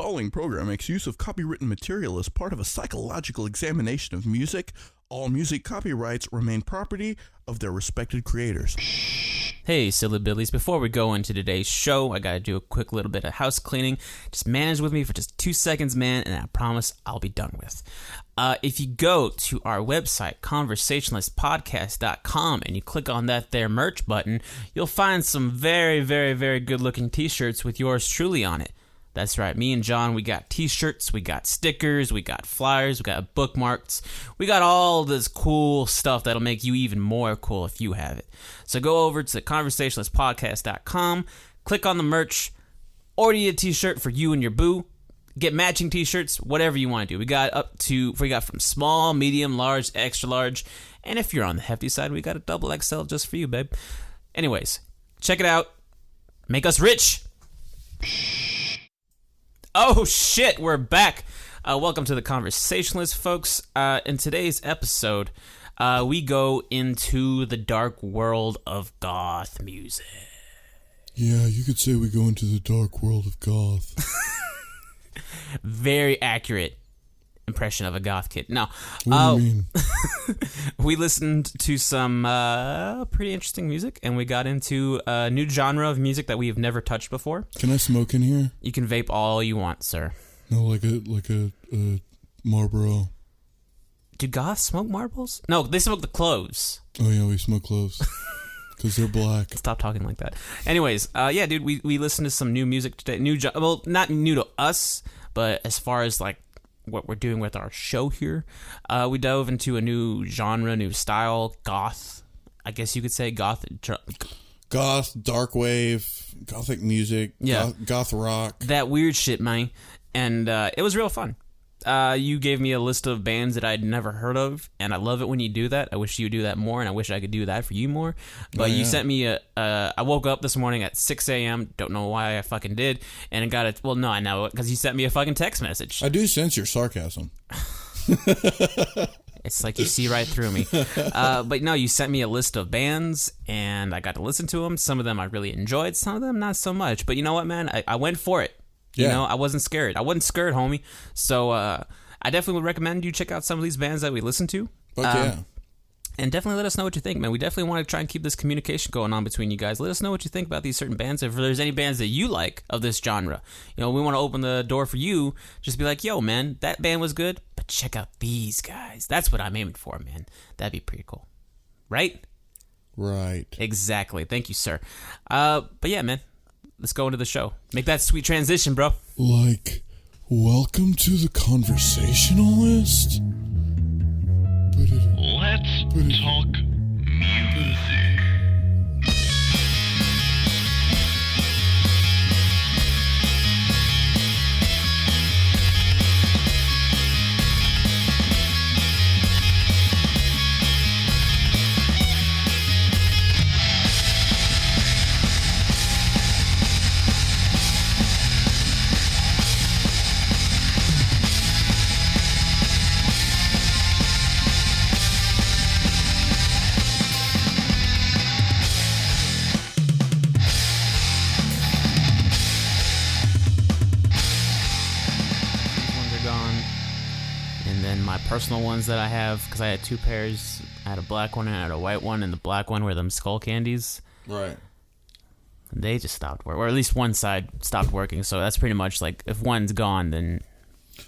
following program makes use of copywritten material as part of a psychological examination of music. All music copyrights remain property of their respected creators. Hey, silly billies, before we go into today's show, I gotta do a quick little bit of house cleaning. Just manage with me for just 2 seconds, man, and I promise I'll be done with. If you go to our website, conversationalistpodcast.com, and you click on that there merch button, you'll find some very, very, very good-looking t-shirts with yours truly on it. That's right, me and John, we got t-shirts, we got stickers, we got flyers, we got bookmarks, we got all this cool stuff that'll make you even more cool if you have it. So go over to conversationalistpodcast.com, click on the merch, order you a t-shirt for you and your boo, get matching t-shirts, whatever you want to do. We got from small, medium, large, extra large, and if you're on the hefty side, we got a double XL just for you, babe. Anyways, check it out. Make us rich. Oh shit, we're back. Welcome to the Conversationalist, folks. In today's episode, we go into the dark world of goth music. Yeah, you could say we go into the dark world of goth. Very accurate impression of a goth kid. No. What do you mean? We listened to some pretty interesting music, and we got into a new genre of music that we have never touched before. Can I smoke in here? You can vape all you want, sir. No, like a Marlboro. Do goths smoke marbles? No, they smoke the cloves. Oh yeah, we smoke cloves. Because they're black. Stop talking like that. Anyways, yeah, dude, we listened to some new music today. Well, not new to us, but as far as like what we're doing with our show here, we dove into a new genre, new style, goth. I guess you could say goth, dark wave, gothic music, yeah, goth rock, that weird shit, man. And it was real fun. You gave me a list of bands that I'd never heard of, and I love it when you do that. I wish you would do that more, and I wish I could do that for you more. But you sent me I woke up this morning at 6 a.m., don't know why I fucking did, and it got it. Well, no, I know it, because you sent me a fucking text message. I do sense your sarcasm. It's like you see right through me. But no, you sent me a list of bands, and I got to listen to them. Some of them I really enjoyed, some of them not so much. But you know what, man? I went for it. You know, I wasn't scared. I wasn't scared, homie. So I definitely would recommend you check out some of these bands that we listen to. Yeah. And definitely let us know what you think, man. We definitely want to try and keep this communication going on between you guys. Let us know what you think about these certain bands. If there's any bands that you like of this genre, you know, we want to open the door for you. Just be like, yo, man, that band was good, but check out these guys. That's what I'm aiming for, man. That'd be pretty cool. Right? Right. Exactly. Thank you, sir. But yeah, man. Let's go into the show. Make that sweet transition, bro. Like, welcome to the Conversationalist. Let's talk music. Personal ones that I have, because I had two pairs. I had a black one and I had a white one, and the black one were them skull candies. Right. They just stopped working, or at least one side stopped working. So that's pretty much like, if one's gone, then.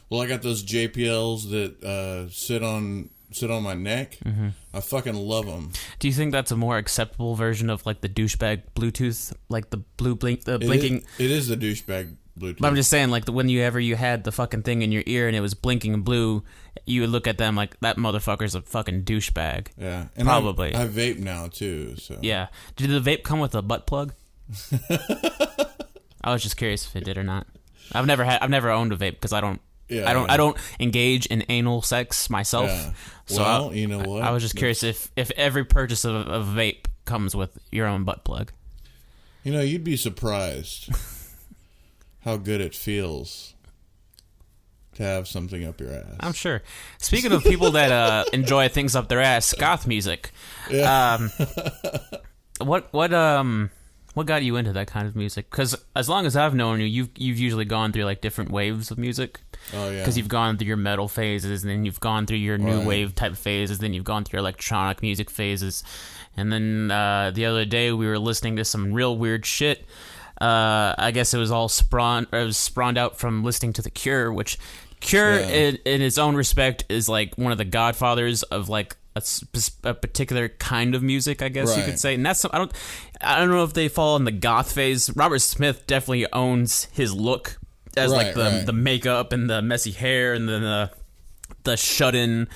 Well, I got those JPLs that sit on my neck. Mm-hmm. I fucking love them. Do you think that's a more acceptable version of like the douchebag Bluetooth, like the blinking? It is the douchebag Bluetooth. But I'm just saying, like, whenever you had the fucking thing in your ear and it was blinking blue, you would look at them like, that motherfucker's a fucking douchebag. Yeah. And probably. I vape now, too, so. Yeah. Did the vape come with a butt plug? I was just curious if it did or not. I've never owned a vape because I don't engage in anal sex myself. Yeah. So well, you know what? I was just curious if every purchase of a vape comes with your own butt plug. You know, you'd be surprised how good it feels to have something up your ass. I'm sure. Speaking of people that enjoy things up their ass, goth music. Yeah. What What got you into that kind of music? Because as long as I've known you, you've usually gone through like different waves of music. Oh yeah. Because you've gone through your metal phases, and then you've gone through your new wave type phases, then you've gone through your electronic music phases, and then the other day we were listening to some real weird shit. I guess it was all spawned out from listening to The Cure, which Cure in its own respect is like one of the godfathers of like a particular kind of music, I guess you could say. And that's I don't know if they fall in the goth phase. Robert Smith definitely owns his look as like the makeup and the messy hair and then the shut-in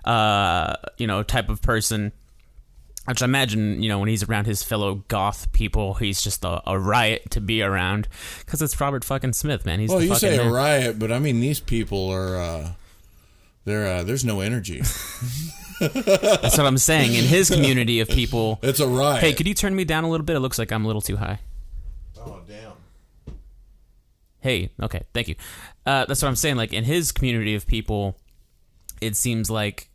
type of person. Which I imagine, when he's around his fellow goth people, he's just a riot to be around. Because it's Robert fucking Smith, man. He's the fucking say man. A riot, but I mean, these people are, there's no energy. That's what I'm saying. In his community of people... It's a riot. Hey, could you turn me down a little bit? It looks like I'm a little too high. Oh, damn. Hey, okay, thank you. That's what I'm saying. Like, in his community of people, it seems like...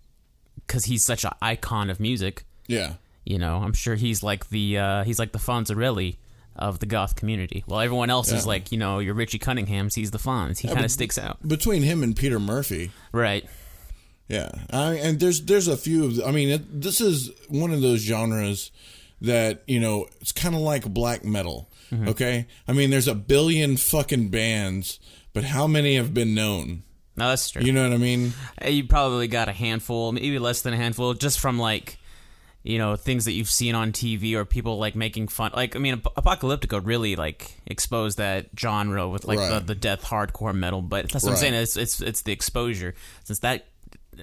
Because he's such an icon of music... Yeah. I'm sure he's like the Fonzarelli of the goth community. Well, everyone else is like, your Richie Cunninghams. He's the Fonz. He kind of sticks out. Between him and Peter Murphy. Right. Yeah. And there's a few of... this is one of those genres that, it's kind of like black metal. Mm-hmm. Okay? There's a billion fucking bands, but how many have been known? No, that's true. You know what I mean? You probably got a handful, maybe less than a handful, just from like... things that you've seen on TV or people like making fun. Like, Apocalyptica really like exposed that genre with like the death hardcore metal. But that's what I'm saying. It's the exposure. Since that,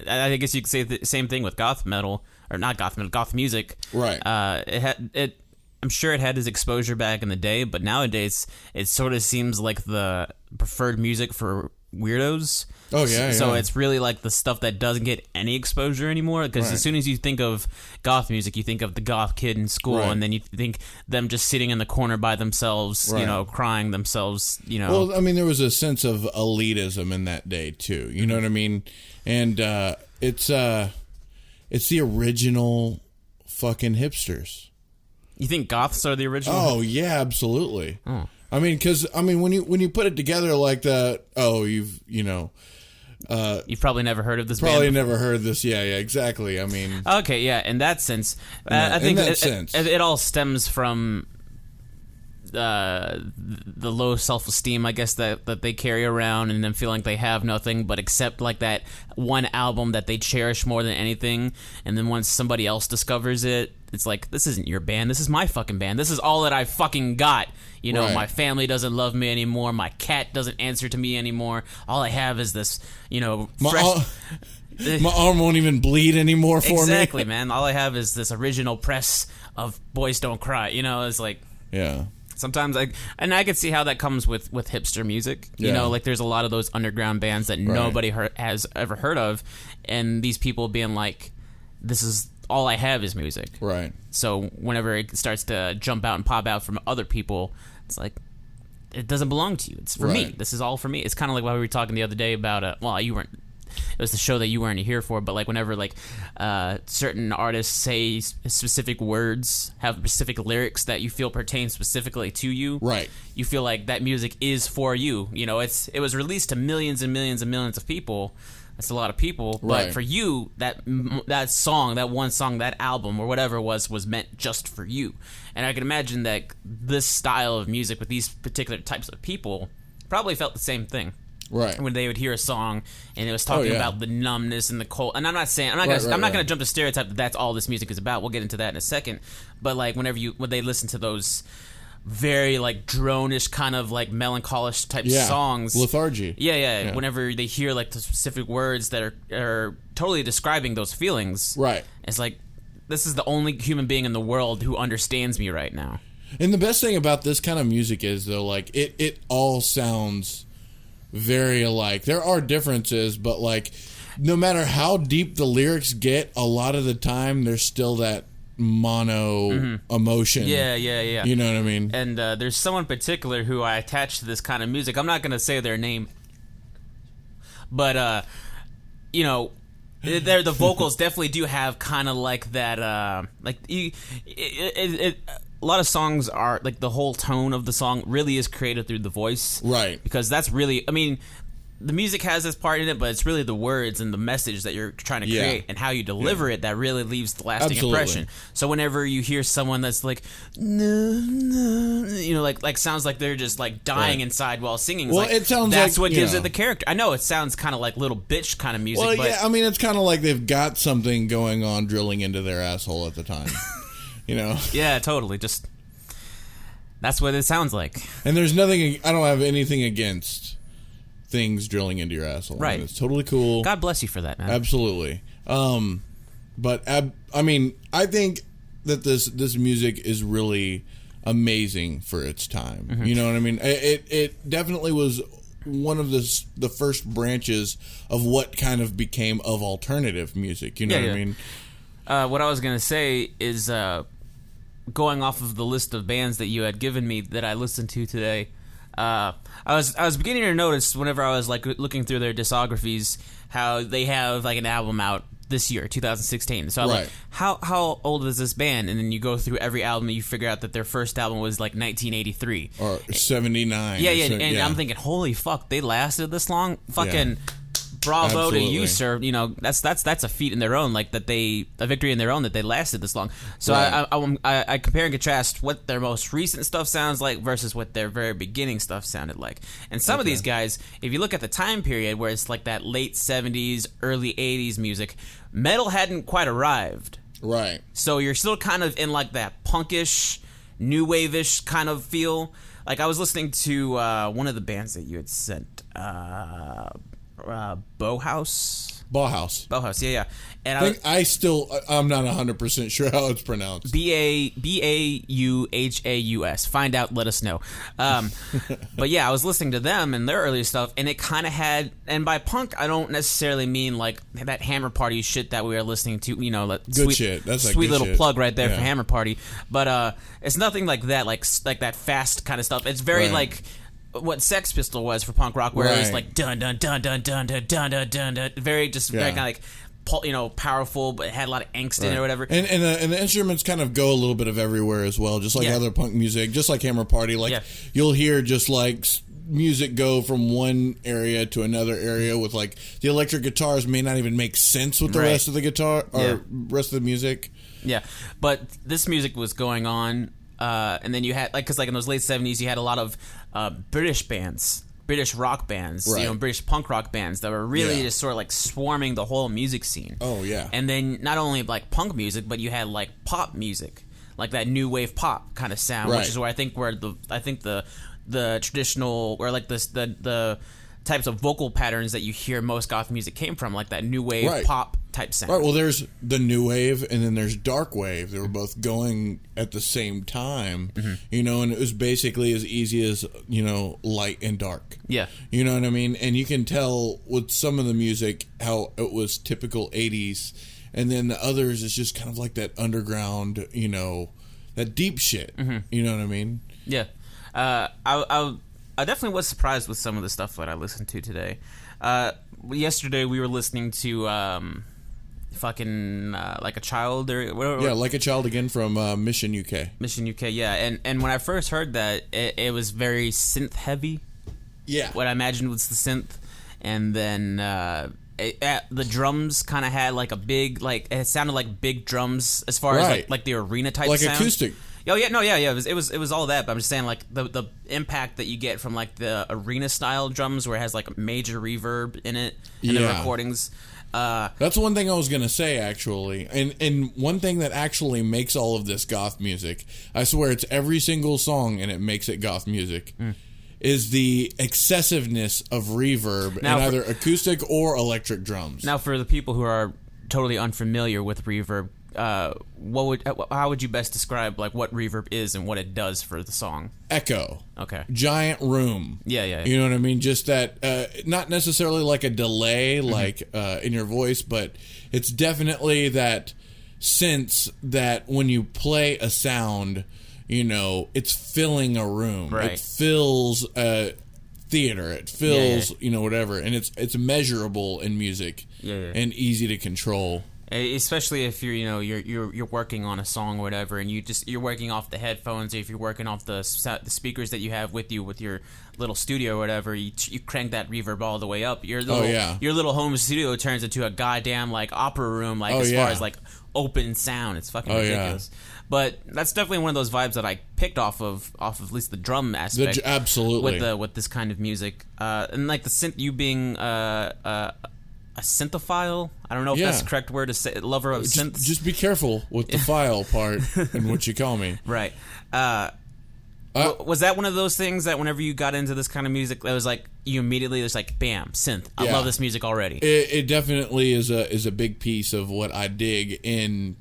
I guess you could say the same thing with goth metal or not goth metal, goth music. Right. I'm sure it had its exposure back in the day, but nowadays it sort of seems like the preferred music for weirdos. Oh yeah. So it's really like the stuff that doesn't get any exposure anymore. Because as soon as you think of goth music, you think of the goth kid in school, and then you think them just sitting in the corner by themselves, crying themselves. Well, there was a sense of elitism in that day too. You know what I mean? And it's the original fucking hipsters. You think goths are the original? Oh yeah, absolutely. Oh. Because when you put it together like that, you've probably never heard of this band. Probably never heard this. Yeah, exactly. Okay, yeah, in that sense. I think it all stems from the low self-esteem, I guess, that they carry around, and then feeling like they have nothing but except like that one album that they cherish more than anything. And then once somebody else discovers it, it's like, this isn't your band. This is my fucking band. This is all that I fucking got. My family doesn't love me anymore. My cat doesn't answer to me anymore. All I have is this, my arm won't even bleed anymore for me. Exactly, man. All I have is this original press of Boys Don't Cry. It's like... Yeah. Sometimes I could see how that comes with hipster music. Like there's a lot of those underground bands that nobody has ever heard of, and these people being like, this is all I have is music. Right. So whenever it starts to jump out and pop out from other people, it's like, it doesn't belong to you. It's for me. This is all for me. It's kind of like what we were talking the other day about, you weren't, it was the show that you weren't here for, but like whenever like certain artists say specific words, have specific lyrics that you feel pertain specifically to you, right? You feel like that music is for you. It was released to millions and millions and millions of people. That's a lot of people, but for you, that song, that one song, that album, or whatever it was meant just for you. And I can imagine that this style of music with these particular types of people probably felt the same thing. Right. When they would hear a song and it was talking about the numbness and the cold. And I'm not saying, I'm not going to jump to stereotype that that's all this music is about. We'll get into that in a second. But like when they listen to those very like drone-ish kind of like melancholish type songs. Lethargy. Yeah. Whenever they hear like the specific words that are totally describing those feelings. Right. It's like, this is the only human being in the world who understands me right now. And the best thing about this kind of music is though, like it all sounds very alike. There are differences, but like no matter how deep the lyrics get, a lot of the time there's still that mono emotion. Yeah. You know what I mean? And there's someone in particular who I attach to this kind of music. I'm not going to say their name, but the vocals definitely do have kind of like that. a lot of songs are like the whole tone of the song really is created through the voice, Right. Because that's really, I mean, the music has this part in it, but it's really the words and the message that you're trying to create and how you deliver it that really leaves the lasting impression. So whenever you hear someone that's like, no, no, you know, like sounds like they're just like dying inside while singing. Well, like, it sounds that's like, what you gives know. it the character. I know it sounds kind of like little bitch kind of music. Well, but yeah, I mean, it's kind of like they've got something going on drilling into their asshole at the time. You know? Yeah, totally. Just that's what it sounds like. And there's nothing, I don't have anything against things drilling into your asshole. Right. I mean, it's totally cool. God bless you for that, man. Absolutely. But I mean, I think that this music is really amazing for its time. Mm-hmm. You know what I mean? It definitely was one of the first branches of what kind of became of alternative music. You know what I mean? What I was gonna say is going off of the list of bands that you had given me that I listened to today. I was beginning to notice whenever I was like looking through their discographies how they have like an album out this year, 2016. So I'm like, how old is this band? And then you go through every album and you figure out that their first album was like 1983 or 79. Yeah, and I'm thinking, holy fuck, they lasted this long. Fucking bravo to you, sir. You know, that's a feat in their own, like a victory in their own that they lasted this long. So I compare and contrast what their most recent stuff sounds like versus what their very beginning stuff sounded like. And some of these guys, if you look at the time period where it's like that late 70s, early 80s music, metal hadn't quite arrived. Right. So you're still kind of in like that punkish, new wave-ish kind of feel. Like I was listening to one of the bands that you had sent, Bauhaus, yeah. And I'm not 100% sure how it's pronounced. Bauhaus. Find out, let us know. But yeah, I was listening to them and their earlier stuff, and it kind of had, and by punk, I don't necessarily mean like that Hammer Party shit that we were listening to, you know, like good shit. That's like sweet good little shit. plug right there for Hammer Party. But it's nothing like that, like that fast kind of stuff. It's very like what Sex Pistol was for punk rock, where it was like dun dun dun dun dun dun dun dun dun dun, very very kind of like, you know, powerful, but it had a lot of angst in it or whatever. And the instruments kind of go a little bit of everywhere as well, just like other punk music, just like Hammer Party. Like you'll hear just like music go from one area to another area with like the electric guitars may not even make sense with the rest of the guitar or rest of the music. Yeah, but this music was going on. And then you had, like, because like in those late 70s, you had a lot of British bands, British rock bands, you know, British punk rock bands that were really just sort of like swarming the whole music scene. Oh, yeah. And then not only like punk music, but you had like pop music, like that new wave pop kind of sound, which is where I think the traditional, or like the types of vocal patterns that you hear most goth music came from, like that new wave pop type sound. Right. Well, there's the new wave and then there's dark wave. They were both going at the same time, you know, and it was basically as easy as, you know, light and dark. Yeah. You know what I mean? And you can tell with some of the music how it was typical 80s, and then the others is just kind of like that underground, you know, that deep shit. You know what I mean? Yeah. I definitely was surprised with some of the stuff that I listened to today. Yesterday we were listening to Like a Child or whatever. Yeah, Like a Child again from Mission UK. Mission UK, yeah. And when I first heard that, it was very synth heavy. Yeah. What I imagined was the synth, and then the drums kind of had like a big, like it sounded like big drums as far as like the arena type like sound. acoustic. Oh yeah, no, yeah. It was all that, but I'm just saying like the impact that you get from like the arena style drums, where it has like major reverb in it in the recordings. That's one thing I was gonna say actually, and one thing that actually makes all of this goth music, I swear it's every single song, and it makes it goth music, is the excessiveness of reverb in either acoustic or electric drums. Now, for the people who are totally unfamiliar with reverb, how would you best describe like what reverb is and what it does for the song? Echo. Okay. Giant room. Yeah. You know what I mean? Just that, not necessarily like a delay, like in your voice, but it's definitely that sense that when you play a sound, you know, it's filling a room. Right. It fills a theater. It fills, you know, whatever, and it's measurable in music. Yeah. And easy to control. Especially if you're working on a song or whatever, and you're working off the headphones, or if you're working off the speakers that you have with you with your little studio or whatever, you crank that reverb all the way up. Your little home studio turns into a goddamn like opera room, like as far as like open sound. It's fucking ridiculous. Yeah. But that's definitely one of those vibes that I picked off of at least the drum aspect. Absolutely. With this kind of music, and like the synth, you being a synthophile? I don't know if that's the correct word to say. Lover of synths. Just be careful with the file part and what you call me. Right. Was that one of those things that whenever you got into this kind of music, that was like you immediately just like bam, synth. I love this music already. It definitely is a big piece of what I dig in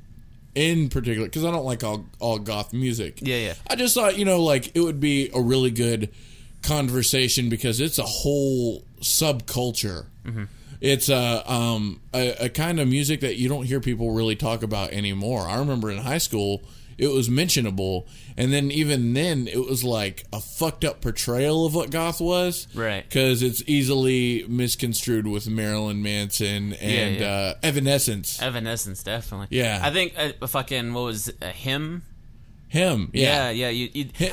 particular, because I don't like all goth music. Yeah. I just thought like it would be a really good conversation because it's a whole subculture. Mm-hmm. It's a kind of music that you don't hear people really talk about anymore. I remember in high school it was mentionable, and then even then it was like a fucked up portrayal of what goth was, right? Because it's easily misconstrued with Marilyn Manson and Evanescence. Evanescence, definitely. Yeah, I think fucking what was him? Him, yeah.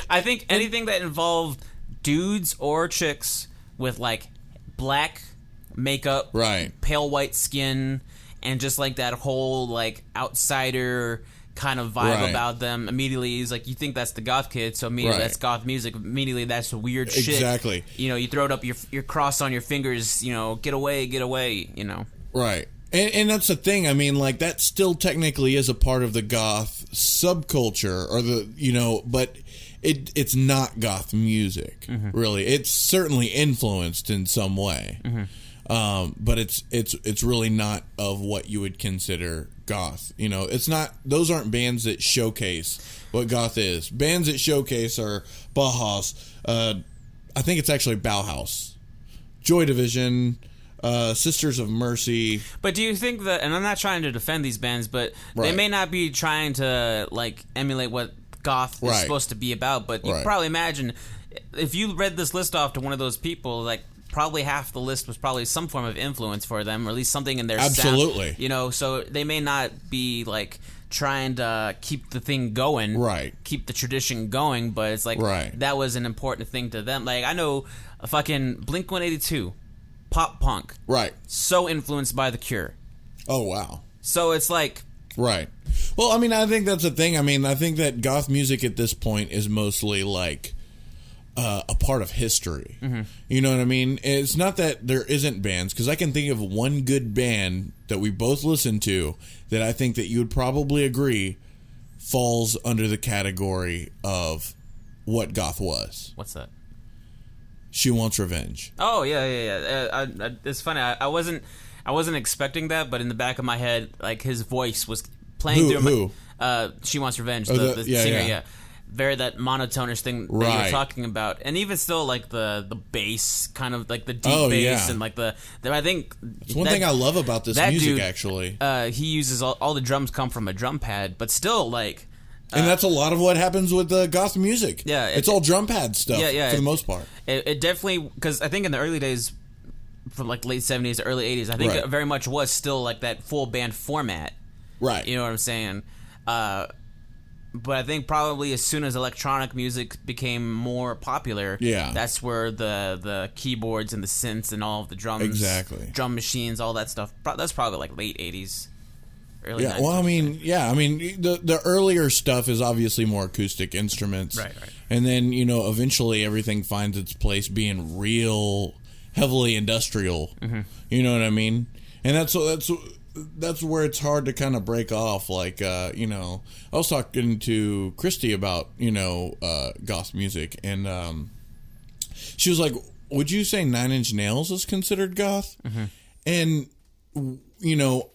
I think anything that involved dudes or chicks with like black makeup, right, pale white skin, and just like that whole like outsider kind of vibe about them. Immediately is like, you think that's the goth kid, so immediately that's goth music. Immediately that's weird shit. Exactly. You throw it up your cross on your fingers. Get away. Right. And that's the thing. I mean, like that still technically is a part of the goth subculture, or but it's not goth music. Mm-hmm. Really. It's certainly influenced in some way. Mm-hmm. But it's really not of what you would consider goth. It's not. Those aren't bands that showcase what goth is. Bands that showcase are Bauhaus. I think it's actually Bauhaus, Joy Division, Sisters of Mercy. But do you think that? And I'm not trying to defend these bands, but they may not be trying to like emulate what goth is supposed to be about. But you can probably imagine if you read this list off to one of those people, like, probably half the list was probably some form of influence for them, or at least something in their sound. So they may not be like trying to keep the thing going, keep the tradition going, but it's like that was an important thing to them. Like I know a fucking Blink-182, pop punk, so influenced by The Cure. Oh wow. So it's like well, I mean, I think that's the thing. I mean, I think that goth music at this point is mostly like a part of history. Mm-hmm. You know what I mean? It's not that there isn't bands, because I can think of one good band that we both listen to that I think that you would probably agree falls under the category of what goth was. What's that? She Wants Revenge. Oh yeah. It's funny. I wasn't expecting that, but in the back of my head, like his voice was playing through my. She Wants Revenge. The singer. Yeah. Very that monotonish thing that you're talking about, and even still like the bass, kind of like the deep bass, and like the I think it's one thing I love about this music, dude, actually. He uses all the drums come from a drum pad, but still like, and that's a lot of what happens with the goth music. Yeah, it's all drum pad stuff. For the most part. It definitely, because I think in the early days, from like late 70s to early 80s, I think it very much was still like that full band format. Right. You know what I'm saying? But I think probably as soon as electronic music became more popular, that's where the keyboards and the synths and all of the drums, drum machines, all that stuff. That's probably like late 80s, early 90s. Well, I mean, the earlier stuff is obviously more acoustic instruments, right. And then eventually everything finds its place being real heavily industrial. Mm-hmm. You know what I mean? And that's where it's hard to kind of break off. Like, I was talking to Christy about, goth music, and she was like, would you say Nine Inch Nails is considered goth? Mm-hmm. And,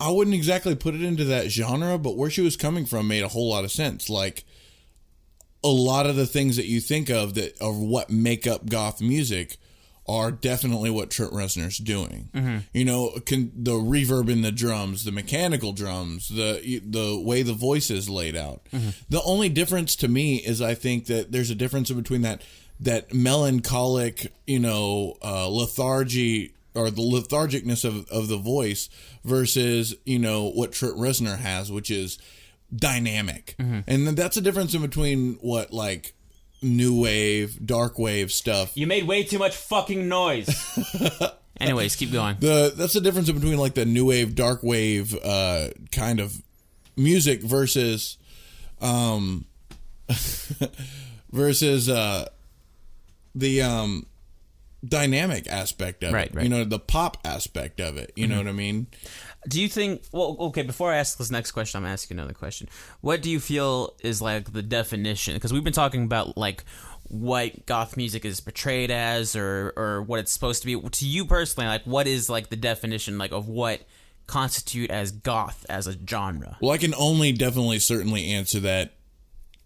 I wouldn't exactly put it into that genre, but where she was coming from made a whole lot of sense. Like, a lot of the things that you think of that are what make up goth music are definitely what Trent Reznor's doing. Mm-hmm. The reverb in the drums, the mechanical drums, the way the voice is laid out. Mm-hmm. The only difference to me is I think that there's a difference between that melancholic, lethargy or the lethargicness of the voice versus, what Trent Reznor has, which is dynamic. And then that's a difference in between what like new wave, dark wave stuff. You made way too much fucking noise. Anyways, keep going. That's the difference in between like the new wave, dark wave kind of music versus the dynamic aspect of it. Right. The pop aspect of it. You know what I mean? Do you think, well, okay, before I ask this next question, I'm going to ask you another question. What do you feel is like the definition? Because we've been talking about like what goth music is portrayed as or what it's supposed to be. To you personally, like what is like the definition like of what constitute as goth as a genre? Well, I can only definitely certainly answer that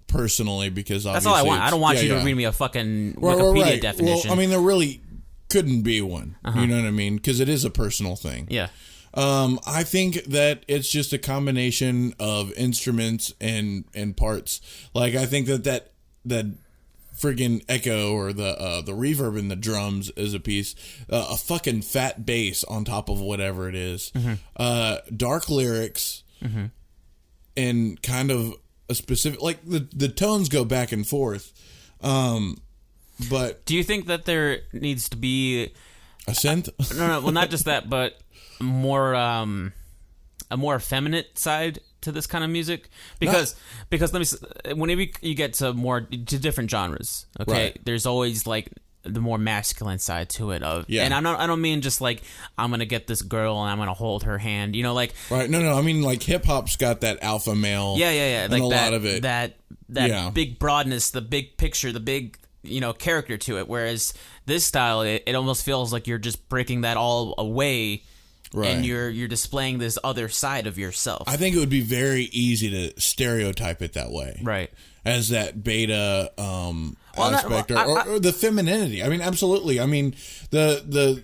personally because that's all I want. I don't want you to read me a fucking Wikipedia definition. Well, I mean, there really couldn't be one. You know what I mean? Because it is a personal thing. Yeah. I think that it's just a combination of instruments and parts. Like I think that friggin' echo or the reverb in the drums is a piece. A fucking fat bass on top of whatever it is. Dark lyrics and kind of a specific, like the tones go back and forth. But do you think that there needs to be a synth? No. Well, not just that, but more a more effeminate side to this kind of music because let me, whenever you get to different genres, okay, there's always like the more masculine side to it and I don't mean just like I'm gonna get this girl and I'm gonna hold her hand, like right. No, I mean like hip hop's got that alpha male, yeah, like a lot of it, that big broadness, the big picture, the big character to it, whereas this style it almost feels like you're just breaking that all away. Right. And you're displaying this other side of yourself. I think it would be very easy to stereotype it that way. Right. As that beta aspect or the femininity. I mean, absolutely. I mean, the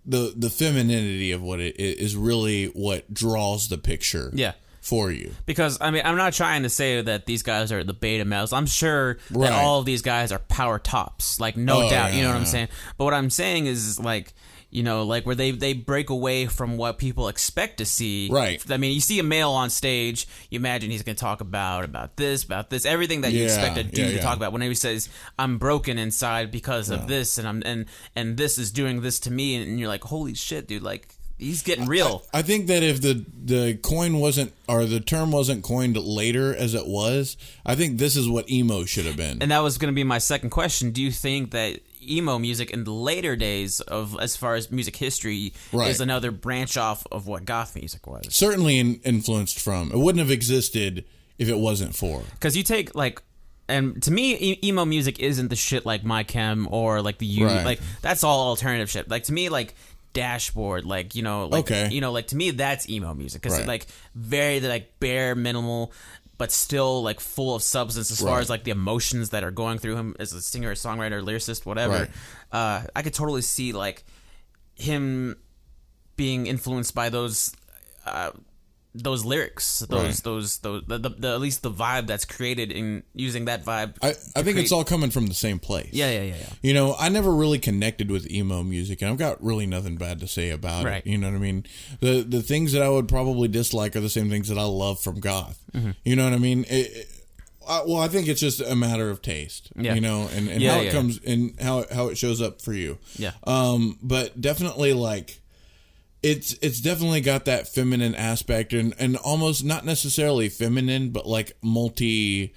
femininity of what it is really what draws the picture. Yeah. For you. Because, I mean, I'm not trying to say that these guys are the beta males. I'm sure that all of these guys are power tops. Like, no doubt. You know what I'm saying? But what I'm saying is, like, like where they break away from what people expect to see. Right. I mean, you see a male on stage, you imagine he's going to talk about this, everything that you expect a dude to talk about. When he says, I'm broken inside because of this, and this is doing this to me, and you're like, holy shit, dude, like, he's getting real. I think that if the coin wasn't, or the term wasn't coined later as it was, I think this is what emo should have been. And that was going to be my second question. Do you think that emo music in the later days of, as far as music history, is another branch off of what goth music was? Certainly influenced from. It wouldn't have existed if it wasn't for. Because you take, like, and to me, emo music isn't the shit like My Chem or like the U. Like, that's all alternative shit. Like, to me, like, Dashboard, like, like, like, to me, that's emo music. Because, like, very, like, bare, minimal, but still like full of substance as far as like the emotions that are going through him as a singer, songwriter, lyricist, whatever. I could totally see like him being influenced by those lyrics, the at least the vibe that's created in using that vibe. I think it's all coming from the same place. Yeah. I never really connected with emo music, and I've got really nothing bad to say about it. You know what I mean? The things that I would probably dislike are the same things that I love from goth. You know what I mean? I think it's just a matter of taste. And how it comes and how it shows up for you. But definitely like. It's definitely got that feminine aspect and almost not necessarily feminine, but like multi-gendered.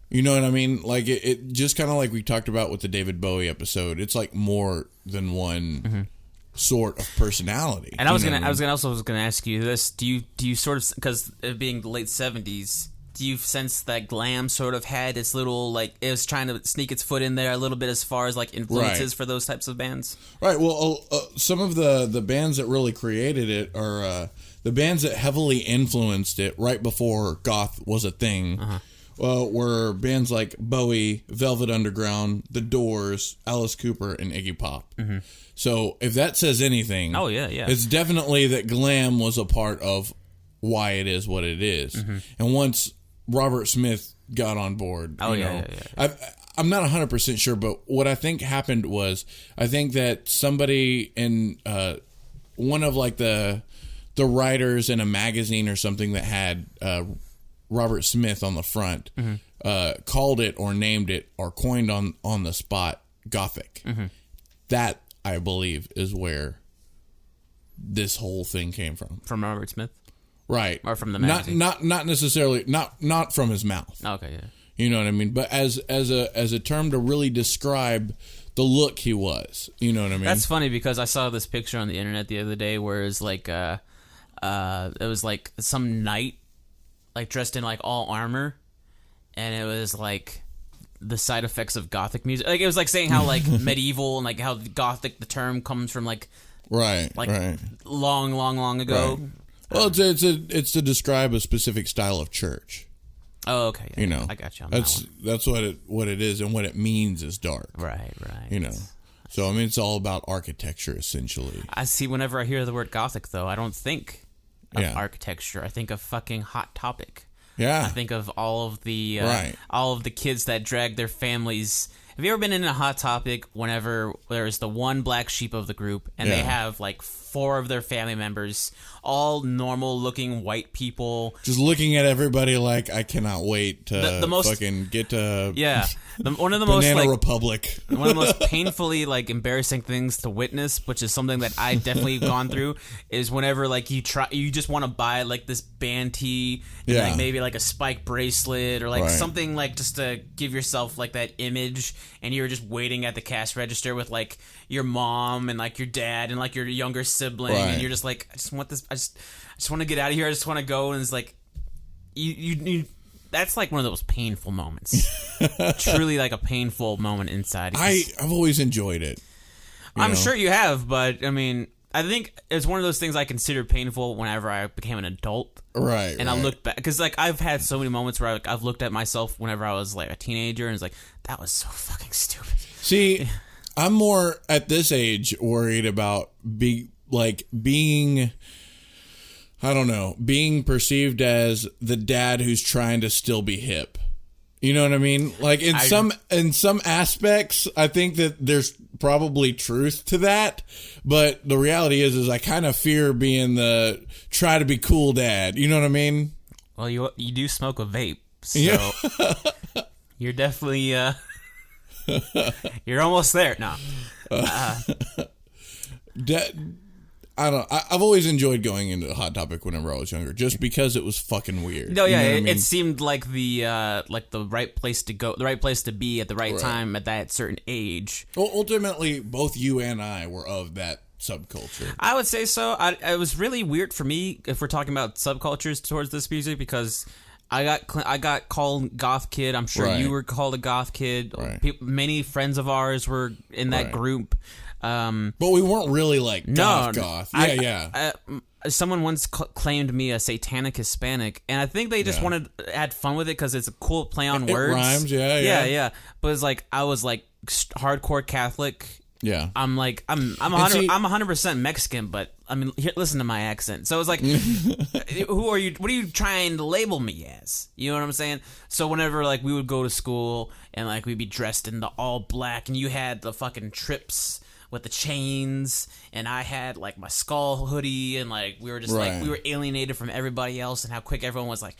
You know what I mean? Like it just kind of like we talked about with the David Bowie episode. It's like more than one sort of personality. And I was gonna ask you this: Do you sort of, because it being the late '70s, do you sense that glam sort of had its little, like, it was trying to sneak its foot in there a little bit as far as like influences for those types of bands? Right. Well, some of the bands that really created it are the bands that heavily influenced it right before goth was a thing. Were bands like Bowie, Velvet Underground, The Doors, Alice Cooper, and Iggy Pop. So if that says anything, it's definitely that glam was a part of why it is what it is. And once Robert Smith got on board, I I'm not 100% sure, but what I think happened was I think that somebody in one of like the writers in a magazine or something that had Robert Smith on the front called it or named it or coined on the spot Gothic. That, I believe, is where this whole thing came from. From Robert Smith? Right. Or from the magazine? Not necessarily, not from his mouth. Okay, yeah. You know what I mean? But as a term to really describe the look he was. You know what I mean? That's funny because I saw this picture on the internet the other day where it was like it was like some knight like dressed in like all armor, and it was like the side effects of Gothic music. Like it was like saying how like medieval and like how Gothic, the term comes from like long ago. Right. Well, it's to describe a specific style of church. Oh, okay. Yeah, you know, I got you on that's that one. That's what it is, and what it means is dark. Right. You know, so I mean, it's all about architecture essentially. I see. Whenever I hear the word Gothic, though, I don't think of Yeah. architecture. I think of fucking Hot Topic. Yeah. I think of all of the kids that drag their families. Have you ever been in a Hot Topic whenever there's the one black sheep of the group and they have like 4 of their family members, all normal looking white people, just looking at everybody like, I cannot wait to the most, fucking get to one of the most Banana like Republic. one of the most painfully like embarrassing things to witness, which is something that I definitely gone through, is whenever like you just want to buy like this band tee and like maybe like a spike bracelet or like something like just to give yourself like that image, and you're just waiting at the cash register with like your mom and like your dad and like your younger sibling, and you're just like, I just want this, I just want to get out of here, I just want to go, and it's like you that's like one of those painful moments. Truly like a painful moment inside. I've always enjoyed it. I'm sure you have, but I mean, I think it's one of those things I considered painful whenever I became an adult. Right. And I looked back, because like I've had so many moments where I've looked at myself whenever I was like a teenager and it's like, that was so fucking stupid. See, I'm more at this age worried about being, I don't know, being perceived as the dad who's trying to still be hip. You know what I mean? Like in some aspects, I think that there's probably truth to that, but the reality is I kind of fear being the try to be cool dad. You know what I mean? Well, you do smoke a vape, so you're definitely you're almost there. No. I've always enjoyed going into the Hot Topic whenever I was younger, just because it was fucking weird. No, yeah, you know what I mean? it seemed like the right place to go, the right place to be at the right time at that certain age. Well, ultimately, both you and I were of that subculture. I would say so. It was really weird for me if we're talking about subcultures towards this music, because I got called goth kid. I'm sure you were called a goth kid. Right. Many friends of ours were in that group. But we weren't really like goth. Someone once claimed me a satanic Hispanic, and I think they just had fun with it because it's a cool play on words. It rhymes, yeah. But it's like I was like hardcore Catholic. Yeah, I'm 100% Mexican, but I mean, here, listen to my accent. So it's like, who are you? What are you trying to label me as? You know what I'm saying? So whenever like we would go to school and like we'd be dressed in the all black, and you had the fucking trips with the chains, and I had like my skull hoodie, and like we were just like we were alienated from everybody else, and how quick everyone was like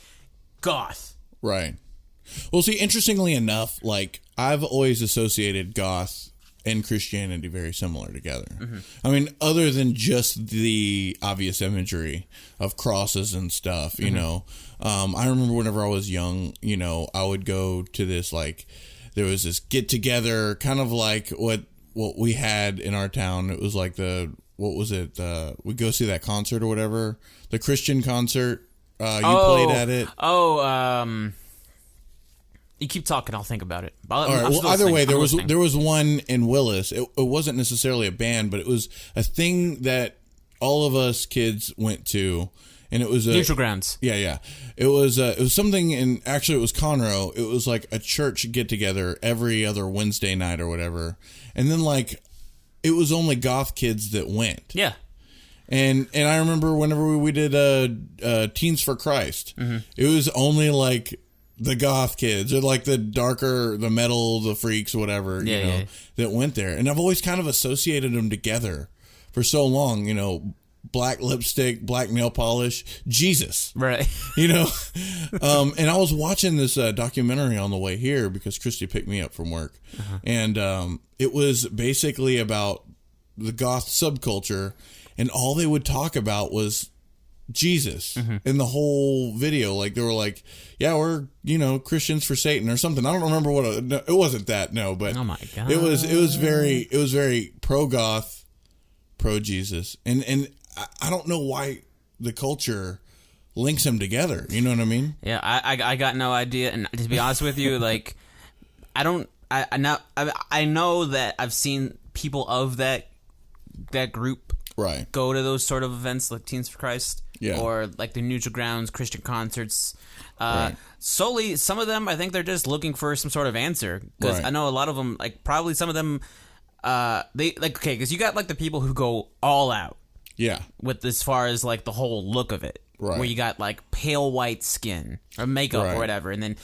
goth. Right. Well, see, interestingly enough, like I've always associated goth and Christianity very similar together. Mm-hmm. I mean, other than just the obvious imagery of crosses and stuff, you know. I remember whenever I was young, you know, I would go to this, like, there was this get together, kind of like what we had in our town. It was like we go see that concert or whatever, the Christian concert. Played at it. You keep talking, I'll think about it. All right. Well, either way, there was one in Willis. It wasn't necessarily a band, but it was a thing that all of us kids went to, and it was a neutral grounds. Yeah. It was something, and actually it was Conroe. It was like a church get together every other Wednesday night or whatever, and then like it was only goth kids that went. Yeah. And I remember whenever we did Teens for Christ, it was only like the goth kids, or like the darker, the metal, the freaks, whatever, that went there. And I've always kind of associated them together for so long, black lipstick, black nail polish, Jesus. Right. And I was watching this documentary on the way here because Christy picked me up from work. And it was basically about the goth subculture, and all they would talk about was Jesus in the whole video. Like they were like, yeah, we're Christians for Satan or something. I don't remember what it wasn't that, no, but oh my God. it was very pro goth, pro Jesus, and I don't know why the culture links them together. You know what I mean? Yeah, I got no idea, and to be honest with you, like I know that I've seen people of that group right go to those sort of events like Teens for Christ, or like the Neutral Grounds Christian concerts. Right. Solely, some of them I think they're just looking for some sort of answer, because Right. I know a lot of them, like probably some of them, they like, okay, because you got like the people who go all out. Yeah. With as far as like the whole look of it, Right. where you got like pale white skin or makeup Right. or whatever, and then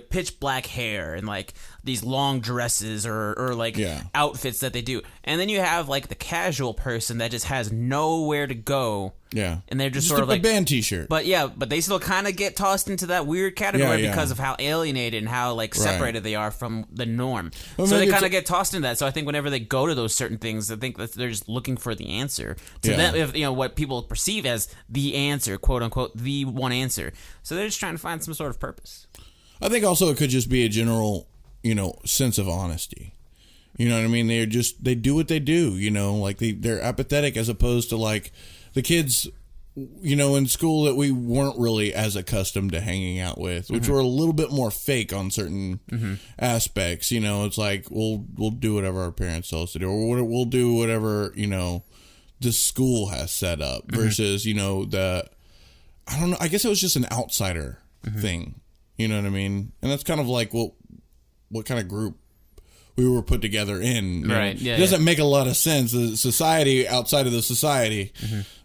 pitch black hair and like these long dresses or like outfits that they do, and then you have like the casual person that just has nowhere to go. Yeah. And they're just Just sort of a like band T-shirt. but they still kind of get tossed into that weird category Yeah. because of how alienated and how like separated they are from the norm. Well, so they maybe kind of get tossed into that. So I think whenever they go to those certain things, I think that they're just looking for the answer to them. If what people perceive as the answer, quote unquote, the one answer. So they're just trying to find some sort of purpose. I think also it could just be a general, sense of honesty. You know what I mean? They do what they do, like they're apathetic, as opposed to like the kids, in school that we weren't really as accustomed to hanging out with, which were a little bit more fake on certain aspects. It's like we'll do whatever our parents tell us to do, or we'll do whatever the school has set up. Versus I don't know. I guess it was just an outsider thing. You know what I mean? And that's kind of like what kind of group we were put together in. Right. Yeah. It doesn't make a lot of sense. The society outside of the society,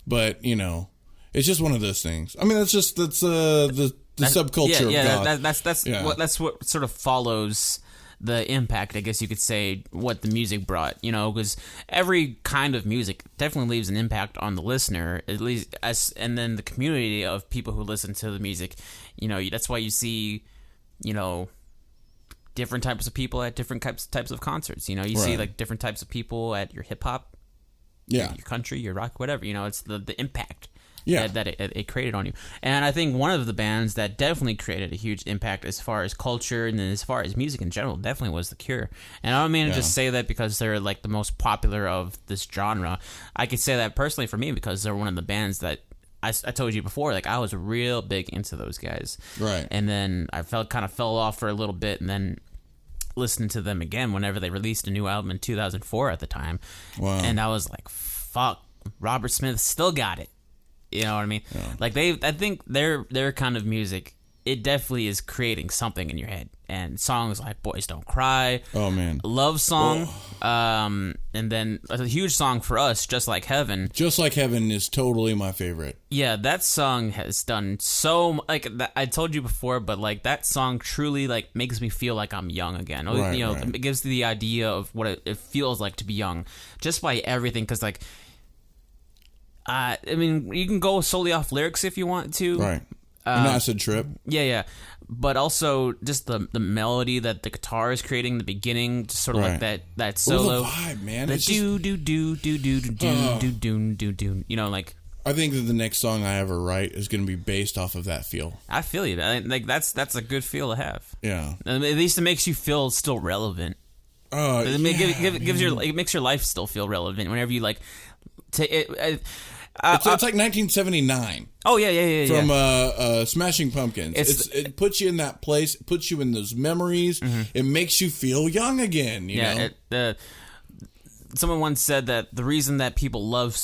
but it's just one of those things. I mean, that's the subculture. Yeah. of goth. That's what sort of follows the impact, I guess you could say, what the music brought, because every kind of music definitely leaves an impact on the listener, at least, and then the community of people who listen to the music. That's why you see, different types of people at different types of concerts. You see like different types of people at your hip hop, your country, your rock, whatever. It's the impact. That it created on you. And I think one of the bands that definitely created a huge impact as far as culture and then as far as music in general definitely was The Cure. And I don't mean to just say that because they're like the most popular of this genre. I could say that personally for me because they're one of the bands that I told you before, like I was real big into those guys. Right. And then I kind of fell off for a little bit, and then listening to them again whenever they released a new album in 2004 at the time. Wow. And I was like, fuck, Robert Smith still got it. You know what I mean? Yeah. Like I think their kind of music, it definitely is creating something in your head. And songs like Boys Don't Cry. Oh man. Love Song. And then a huge song for us, Just Like Heaven. Just Like Heaven is totally my favorite. Yeah, that song has done so like I told you before, but like that song truly like makes me feel like I'm young again. Right, It gives the idea of what it feels like to be young, just by everything. Because like, I mean, you can go solely off lyrics if you want to. Right. An acid trip. Yeah. But also just the melody that the guitar is creating in the beginning, just sort of like that solo. The vibe, man. The do. Like. I think that the next song I ever write is going to be based off of that feel. I feel you. Like that's a good feel to have. Yeah. At least it makes you feel still relevant. It makes your life still feel relevant whenever you like. It's like 1979. Oh yeah. From Smashing Pumpkins. It puts you in that place. It puts you in those memories. It makes you feel young again. You know. Someone once said that the reason that people love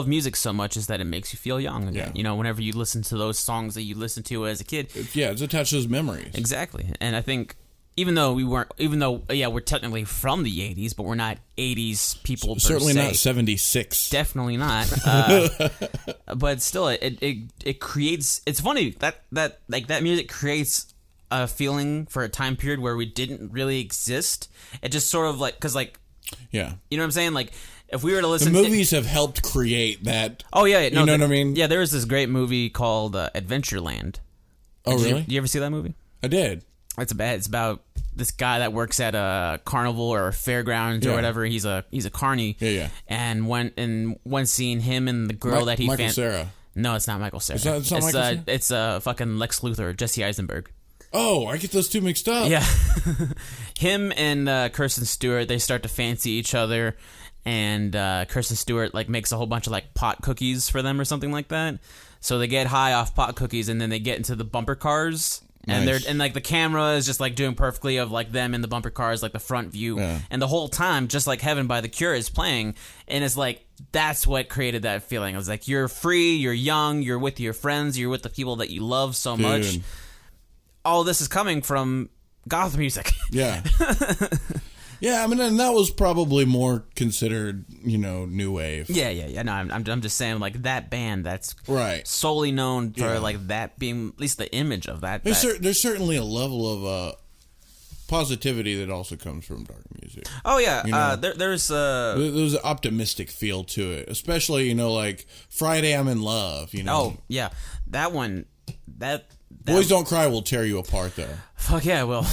music so much is that it makes you feel young again. Yeah. Whenever you listen to those songs that you listened to as a kid. It's attached to those memories. Exactly, and I think. Even though we're technically from the 80s, but we're not 80s people per se. Certainly not 76. Definitely not. But still, it creates. It's funny that music creates a feeling for a time period where we didn't really exist. It just sort of like, because like, yeah, you know what I'm saying? Like, if we were to the listen, movies have helped create that. Oh yeah, no, you know what I mean? Yeah, there was this great movie called Adventureland. Oh really? You ever see that movie? I did. It's about this guy that works at a carnival or fairgrounds or whatever. He's a carny. Yeah. And in one scene, him and the girl that he Michael Cera. No, it's not Michael Cera. It's not Michael Cera? It's fucking Lex Luthor, Jesse Eisenberg. Oh, I get those two mixed up. Yeah. Him and Kirsten Stewart, they start to fancy each other, and Kirsten Stewart like makes a whole bunch of like pot cookies for them or something like that. So they get high off pot cookies, and then they get into the bumper cars. And Nice. they're like the camera is just like doing perfectly of like them in the bumper cars, like the front view, and the whole time, just like Heaven by the Cure is playing, and it's like that's what created that feeling. It was like you're free, you're young, you're with your friends, you're with the people that you love so much. All this is coming from goth music. Yeah. Yeah, I mean, and that was probably more considered, new wave. Yeah. No, I'm just saying, like, that band that's right solely known for like that being at least the image of that. There's certainly a level of positivity that also comes from dark music. Oh yeah, there's an optimistic feel to it, especially like Friday I'm in Love. Oh yeah, that one. That Boys Don't Cry will tear you apart though. Fuck yeah, it will.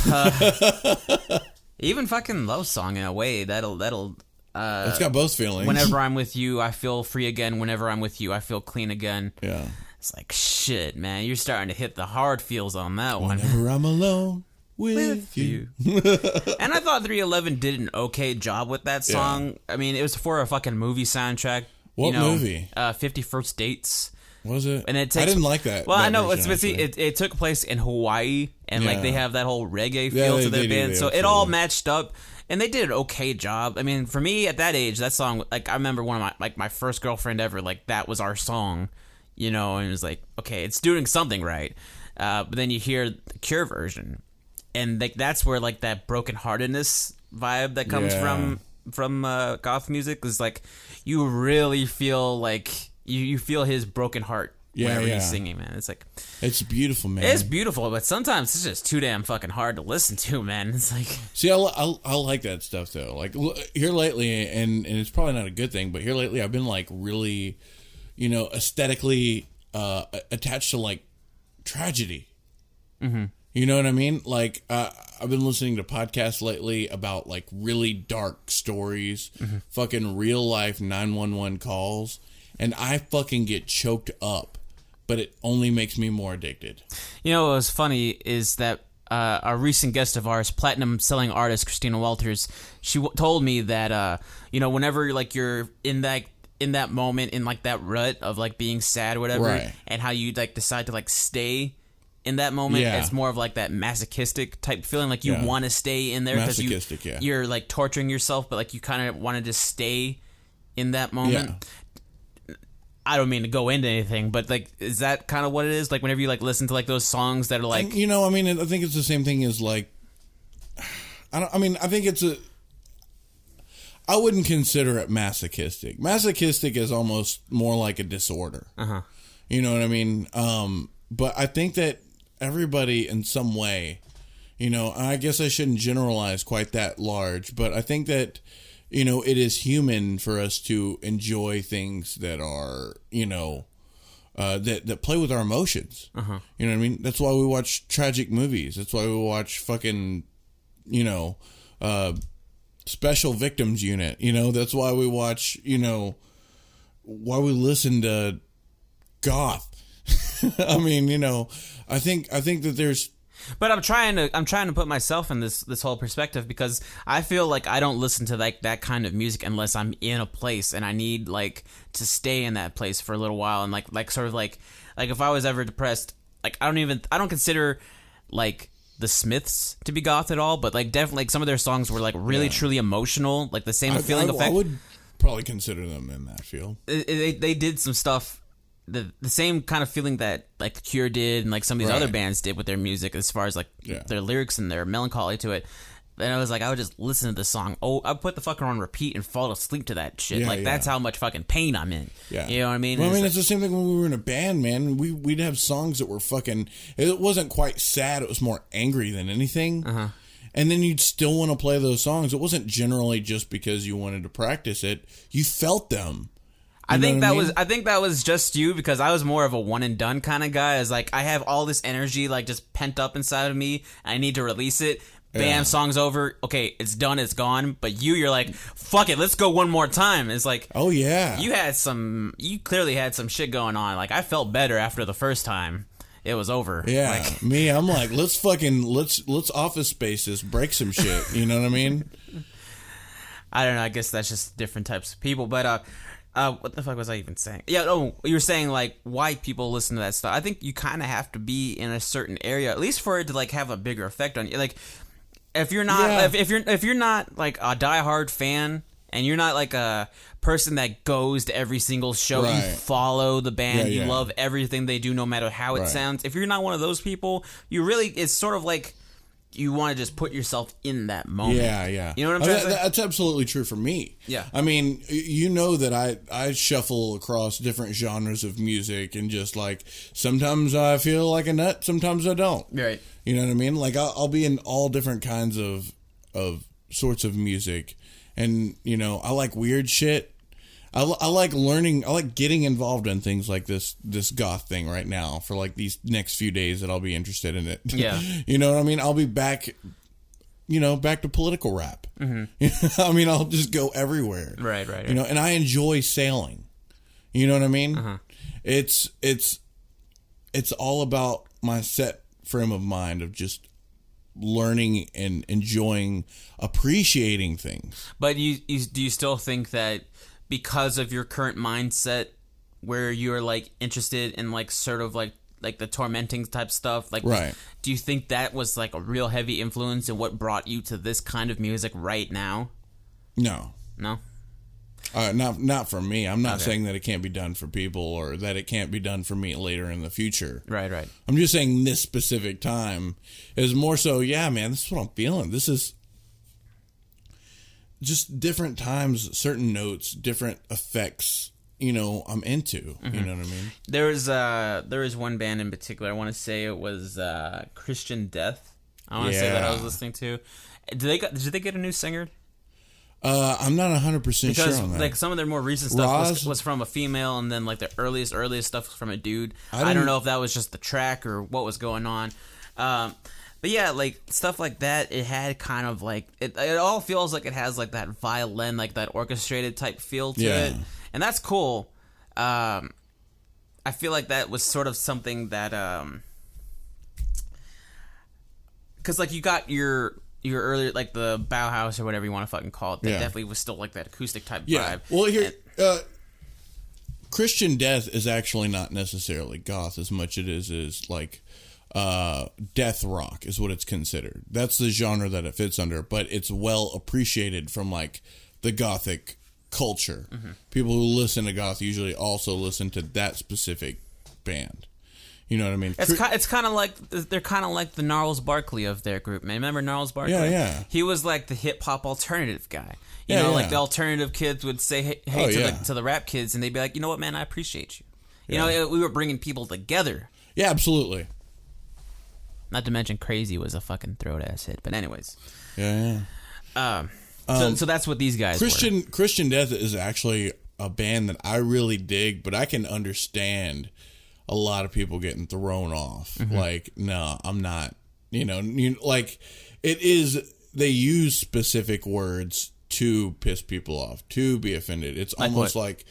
Even fucking Love Song in a way that'll it's got both feelings. Whenever I'm with you, I feel free again. Whenever I'm with you, I feel clean again. Yeah. It's like shit, man. You're starting to hit the hard feels on that one. Whenever I'm alone with you. And I thought 311 did an okay job with that song. Yeah. I mean, it was for a fucking movie soundtrack. What movie? 50 First Dates. Was it? And it takes, I didn't like that. Well, that I know. version, It took place in Hawaii, and like they have that whole reggae Yeah, feel they to their do, band, they so it absolutely. all matched up. And they did an okay job. I mean, for me at that age, that song, like I remember one of my first girlfriend ever, like that was our song, and it was like, okay, it's doing something right. But then you hear the Cure version, and like that's where like that brokenheartedness vibe that comes from goth music is like you really feel like you feel his broken heart. Whenever he's singing, man, it's like it's beautiful, man. It's beautiful, but sometimes it's just too damn fucking hard to listen to, man. It's like, see, I like that stuff though. Like here lately, and it's probably not a good thing, but here lately, I've been like really, aesthetically attached to like tragedy. Mm-hmm. You know what I mean? Like I've been listening to podcasts lately about like really dark stories, fucking real life 911 calls, and I fucking get choked up. But it only makes me more addicted. What was funny is that a recent guest of ours, platinum selling artist Christina Walters, she told me that whenever like you're in that moment in like that rut of like being sad or whatever, right, and how you like decide to like stay in that moment, it's more of like that masochistic type feeling, like you want to stay in there because you're like torturing yourself, but like you kind of want to just stay in that moment. Yeah. I don't mean to go into anything, but like, is that kind of what it is? Like, whenever you like listen to like those songs that are like, I think it's the same thing as like, I think it's I wouldn't consider it masochistic. Masochistic is almost more like a disorder. You know what I mean? But I think that everybody in some way, I guess I shouldn't generalize quite that large, but I think that. It is human for us to enjoy things that are, that play with our emotions. You know what I mean? That's why we watch tragic movies. That's why we watch fucking, Special Victims Unit. That's why we watch, why we listen to Goth. I think that there's. But I'm trying to put myself in this whole perspective, because I feel like I don't listen to like that kind of music unless I'm in a place and I need like to stay in that place for a little while, and like sort of like if I was ever depressed, like I don't consider like the Smiths to be goth at all, but like definitely like some of their songs were like really truly emotional, like the same feeling effect. I would probably consider them in that field. They did some stuff. The same kind of feeling that like The Cure did and like some of these other bands did with their music, as far as like their lyrics and their melancholy to it. And I was like, I would just listen to the song. Oh, I put the fucker on repeat and fall asleep to that shit. Yeah, That's how much fucking pain I'm in. Yeah. You know what I mean? Well, I mean, it's the same thing when we were in a band, man. We'd have songs that were fucking... It wasn't quite sad. It was more angry than anything. Uh-huh. And then you'd still want to play those songs. It wasn't generally just because you wanted to practice it. You felt them. I think that was just you, because I was more of a one and done kind of guy. It's like, I have all this energy like just pent up inside of me. And I need to release it. Bam, song's over. Okay, it's done, it's gone. But you're like, fuck it, let's go one more time. It's like, oh yeah, you clearly had some shit going on. Like, I felt better after the first time it was over. Yeah, like, me, I'm like, let's Office Spaces, break some shit. You know what I mean? I don't know. I guess that's just different types of people. But what the fuck was I even saying? Yeah, you were saying like why people listen to that stuff. I think you kind of have to be in a certain area, at least for it to like have a bigger effect on you. Like, if you're not if you're not like a diehard fan, and you're not like a person that goes to every single show, you follow the band, you love everything they do, no matter how it sounds. If you're not one of those people, it's sort of like you want to just put yourself in that moment. Yeah. You know what I'm saying? That's absolutely true for me. Yeah. I mean, you know that I shuffle across different genres of music, and just like, sometimes I feel like a nut, sometimes I don't. Right. You know what I mean? Like, I'll be in all different kinds of sorts of music. And, you know, I like weird shit. I like learning. I like getting involved in things like this goth thing right now for like these next few days that I'll be interested in it. Yeah. You know what I mean? I'll be back to political rap. Mm-hmm. I mean, I'll just go everywhere. Right. You know, and I enjoy sailing. You know what I mean? Uh-huh. It's all about my set frame of mind of just learning and enjoying, appreciating things. But do you still think that because of your current mindset, where you're like interested in like sort of like the tormenting type stuff, like, right, do you think that was like a real heavy influence in what brought you to this kind of music right now? No. Not for me. I'm not saying that it can't be done for people, or that it can't be done for me later in the future. Right. I'm just saying this specific time is more so, yeah, man, this is what I'm feeling. This is just different times, certain notes, different effects, you know, I'm into. Mm-hmm. You know what I mean? There was one band in particular. I want to say it was Christian Death. I want to say that I was listening to. Did they get a new singer? I'm not 100% sure on that. Like, some of their more recent stuff was from a female, and then like the earliest stuff was from a dude. I don't know if that was just the track or what was going on. But yeah, like stuff like that, it had kind of like it all feels like it has like that violin, like that orchestrated type feel to it, and that's cool. I feel like that was sort of something that because like you got your earlier, like the Bauhaus or whatever you want to fucking call it, that definitely was still like that acoustic type vibe. Well, here, Christian Death is actually not necessarily goth as much as it is like death rock is what it's considered. That's the genre that it fits under, but it's well appreciated from like the gothic culture. Mm-hmm. People who listen to goth usually also listen to that specific band. You know what I mean? It's kind of like, they're kind of like the Gnarls Barkley of their group, man. Remember Gnarls Barkley? Yeah. He was like the hip hop alternative guy. You know, like the alternative kids would say hey to the rap kids, and they'd be like, you know what, man, I appreciate you. You know, we were bringing people together. Yeah, absolutely. Not to mention Crazy was a fucking throat ass hit. But anyways. Yeah. So that's what these guys were. Christian Death is actually a band that I really dig, but I can understand a lot of people getting thrown off. Mm-hmm. Like, no, I'm not. Like, it is, they use specific words to piss people off, to be offended. It's like almost like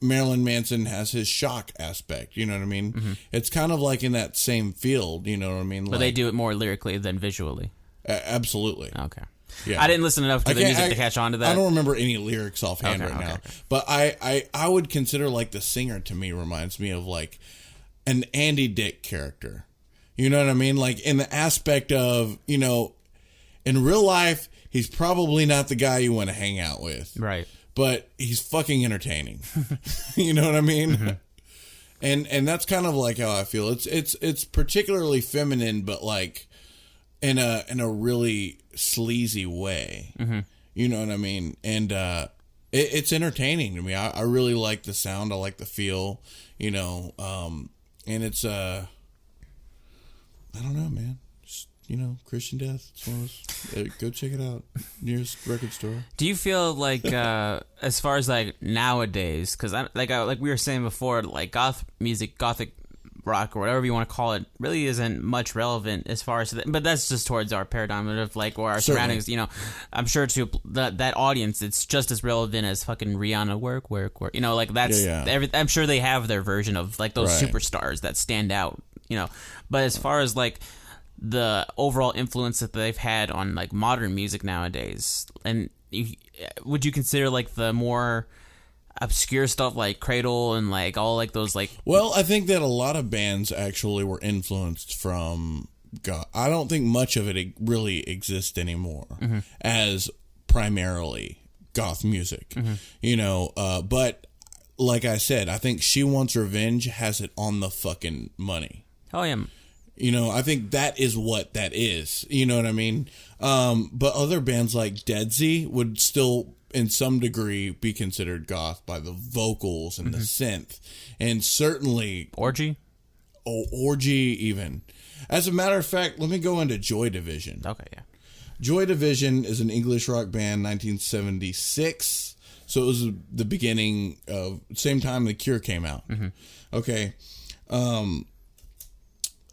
Marilyn Manson has his shock aspect. You know what I mean? Mm-hmm. It's kind of like in that same field. You know what I mean? But they do it more lyrically than visually. Absolutely. Okay. Yeah. I didn't listen enough to the music to catch on to that. I don't remember any lyrics offhand now. Okay. But I would consider, like, the singer to me reminds me of, like, an Andy Dick character. You know what I mean? Like, in the aspect of, you know, in real life, he's probably not the guy you want to hang out with. Right. But he's fucking entertaining. You know what I mean? Mm-hmm. And that's kind of like how I feel. It's particularly feminine, but, like, in a really sleazy way. Mm-hmm. You know what I mean? And it's entertaining to me. I really like the sound. I like the feel. You know, and it's I don't know, man. Just, you know, Christian Death. It's one of those, go check it out. Nearest record store. Do you feel like as far as like nowadays, because like we were saying before, like goth music, gothic rock, or whatever you want to call it, really isn't much relevant as far as but that's just towards our paradigm of like, or our surroundings. You know, I'm sure to that audience it's just as relevant as fucking Rihanna work. You know, like that's I'm sure they have their version of like those superstars that stand out, you know. But as far as like the overall influence that they've had on like modern music nowadays, and would you consider like the more obscure stuff like Cradle and like all like those like... Well, I think that a lot of bands actually were influenced from goth. I don't think much of it really exists anymore as primarily goth music, you know, but like I said, I think She Wants Revenge has it on the fucking money. Oh yeah. You know, I think that is what that is. You know what I mean? But other bands like Dead Z would still, in some degree, be considered goth by the vocals and the synth. And certainly... Orgy? Oh, Orgy even. As a matter of fact, let me go into Joy Division. Okay, yeah. Joy Division is an English rock band, 1976. So it was the beginning of... Same time The Cure came out. Okay.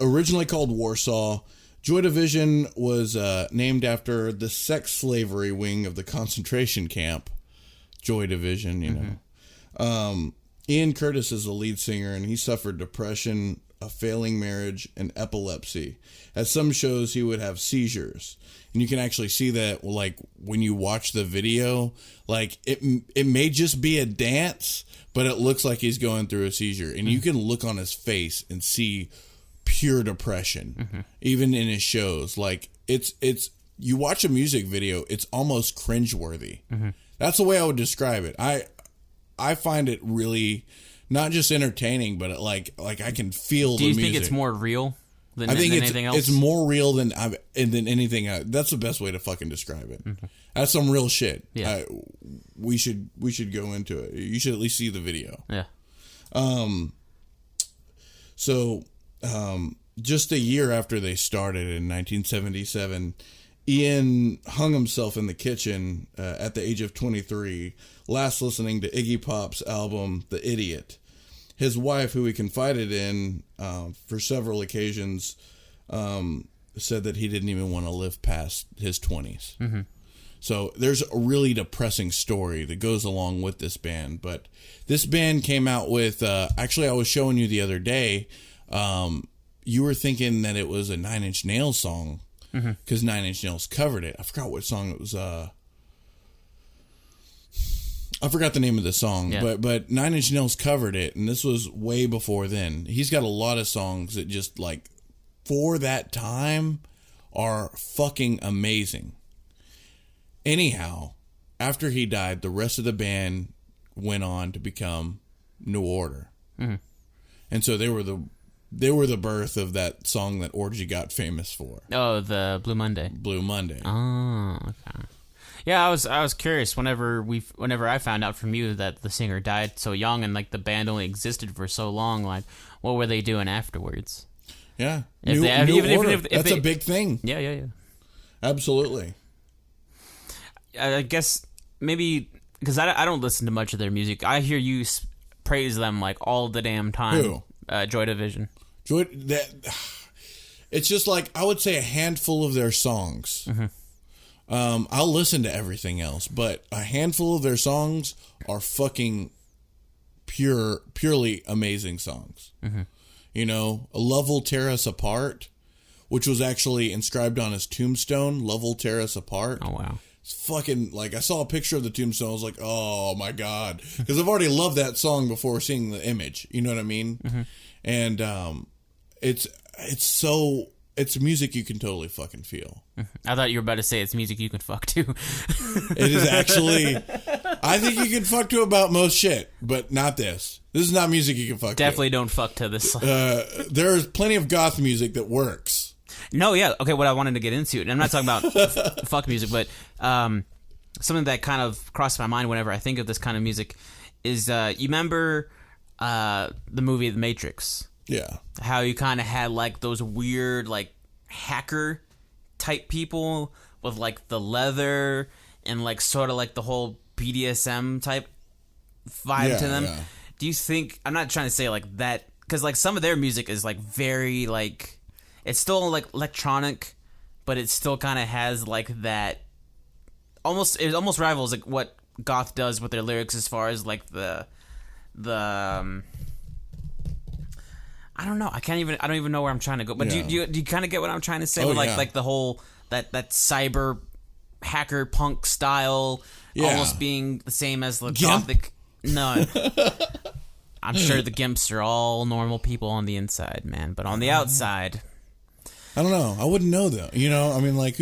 Originally called Warsaw, Joy Division was named after the sex slavery wing of the concentration camp. Joy Division, you know. Ian Curtis is the lead singer, and he suffered depression, a failing marriage, and epilepsy. At some shows, he would have seizures. And you can actually see that, like, when you watch the video, like, it may just be a dance, but it looks like he's going through a seizure. And you can look on his face and see pure depression, even in his shows. Like, it's you watch a music video, it's almost cringeworthy. That's the way I would describe it. I find it really not just entertaining, but like I can feel the music. Do you think it's more real than anything else? It's more real than anything. That's the best way to fucking describe it. That's some real shit. Yeah. We should go into it. You should at least see the video. Yeah. So, just a year after they started in 1977, Ian hung himself in the kitchen at the age of 23, last listening to Iggy Pop's album, The Idiot. His wife, who he confided in for several occasions, said that he didn't even want to live past his 20s. So there's a really depressing story that goes along with this band. But this band came out with, actually I was showing you the other day, you were thinking that it was a Nine Inch Nails song because Nine Inch Nails covered it. I forgot what song it was. I forgot the name of the song, but Nine Inch Nails covered it, and this was way before then. He's got a lot of songs that just, like, for that time are fucking amazing. Anyhow, after he died, the rest of the band went on to become New Order. And so they were the birth of that song that Orgy got famous for. Oh, the Blue Monday. Blue Monday. Oh, okay. Yeah, I was curious whenever I found out from you that the singer died so young and like the band only existed for so long, like what were they doing afterwards? Yeah. New Order. That's a big thing. Yeah. Absolutely. I guess maybe because I don't listen to much of their music. I hear you praise them like all the damn time. Who? Joy Division. It's just like, I would say a handful of their songs. I'll listen to everything else, but a handful of their songs are fucking purely amazing songs. You know, Love Will Tear Us Apart, which was actually inscribed on his tombstone, Love Will Tear Us Apart. Oh, wow. It's fucking, like, I saw a picture of the tombstone, I was like, oh my God. Because I've already loved that song before seeing the image, you know what I mean? And it's music you can totally fucking feel. I thought you were about to say it's music you can fuck to. It is actually, I think you can fuck to about most shit, but not this. This is not music you can fuck Definitely to. don't fuck to this. There's plenty of goth music that works. No, yeah, okay. What I wanted to get into, and I'm not talking about fuck music, but something that kind of crossed my mind whenever I think of this kind of music is you remember the movie The Matrix? Yeah. How you kind of had like those weird like hacker type people with like the leather and like sort of like the whole BDSM type vibe to them. Yeah. Do you think, I'm not trying to say like that, because like some of their music is like very like, it's still like electronic, but it still kind of has like that it almost rivals like what Goth does with their lyrics as far as like the I don't know. I don't even know where I'm trying to go. But do you kind of get what I'm trying to say? With like the whole that cyber hacker punk style almost being the same as the gothic. No, I'm sure the Gimps are all normal people on the inside, man. But on the outside, I don't know. I wouldn't know though. You know, I mean, like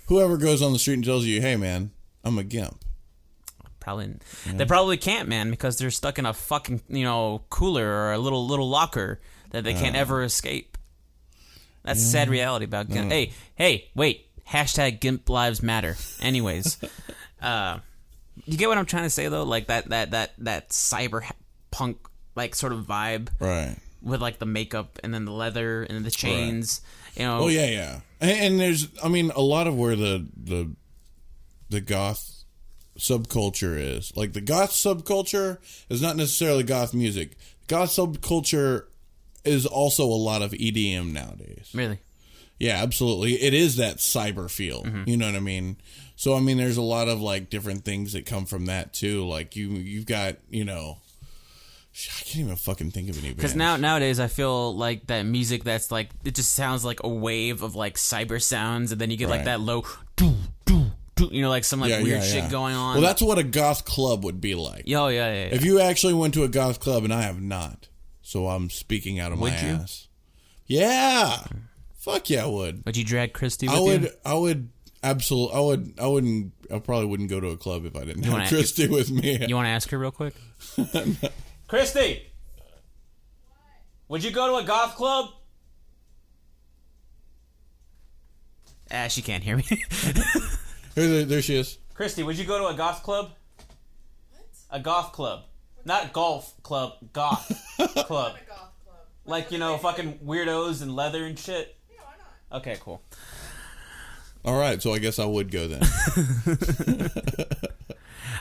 whoever goes on the street and tells you, "Hey, man, I'm a Gimp." They probably can't, man, because they're stuck in a fucking cooler or a little locker that they can't ever escape. That's a sad reality about Gimp. Hey, wait. Hashtag Gimp Lives Matter. Anyways, you get what I'm trying to say though? Like that cyber punk like sort of vibe, right? With like the makeup and then the leather and the chains. Right. Oh yeah. And there's, I mean, a lot of where the goth subculture is. Like the goth subculture is not necessarily goth music. Goth subculture is also a lot of EDM nowadays. Really? Yeah, absolutely. It is that cyber feel. You know what I mean? So I mean, there's a lot of like different things that come from that too. Like you've got, I can't even fucking think of any bands. Because nowadays I feel like that music that's like, it just sounds like a wave of like cyber sounds, and then you get like that low like some like weird shit going on. Well, that's what a goth club would be like. Oh, yeah. If you actually went to a goth club, and I have not, so I'm speaking out of my ass. Yeah. Fuck yeah, I would. Would you drag Christy with you? I would absolutely. I probably wouldn't go to a club if I didn't have Christy with me. You want to ask her real quick? Christy! Would you go to a goth club? She can't hear me. There she is. Christy, would you go to a goth club? What? A goth club. Not golf club, goth club. A goth club. Like, fucking weirdos and leather and shit? Yeah, why not? Okay, cool. All right, so I guess I would go then.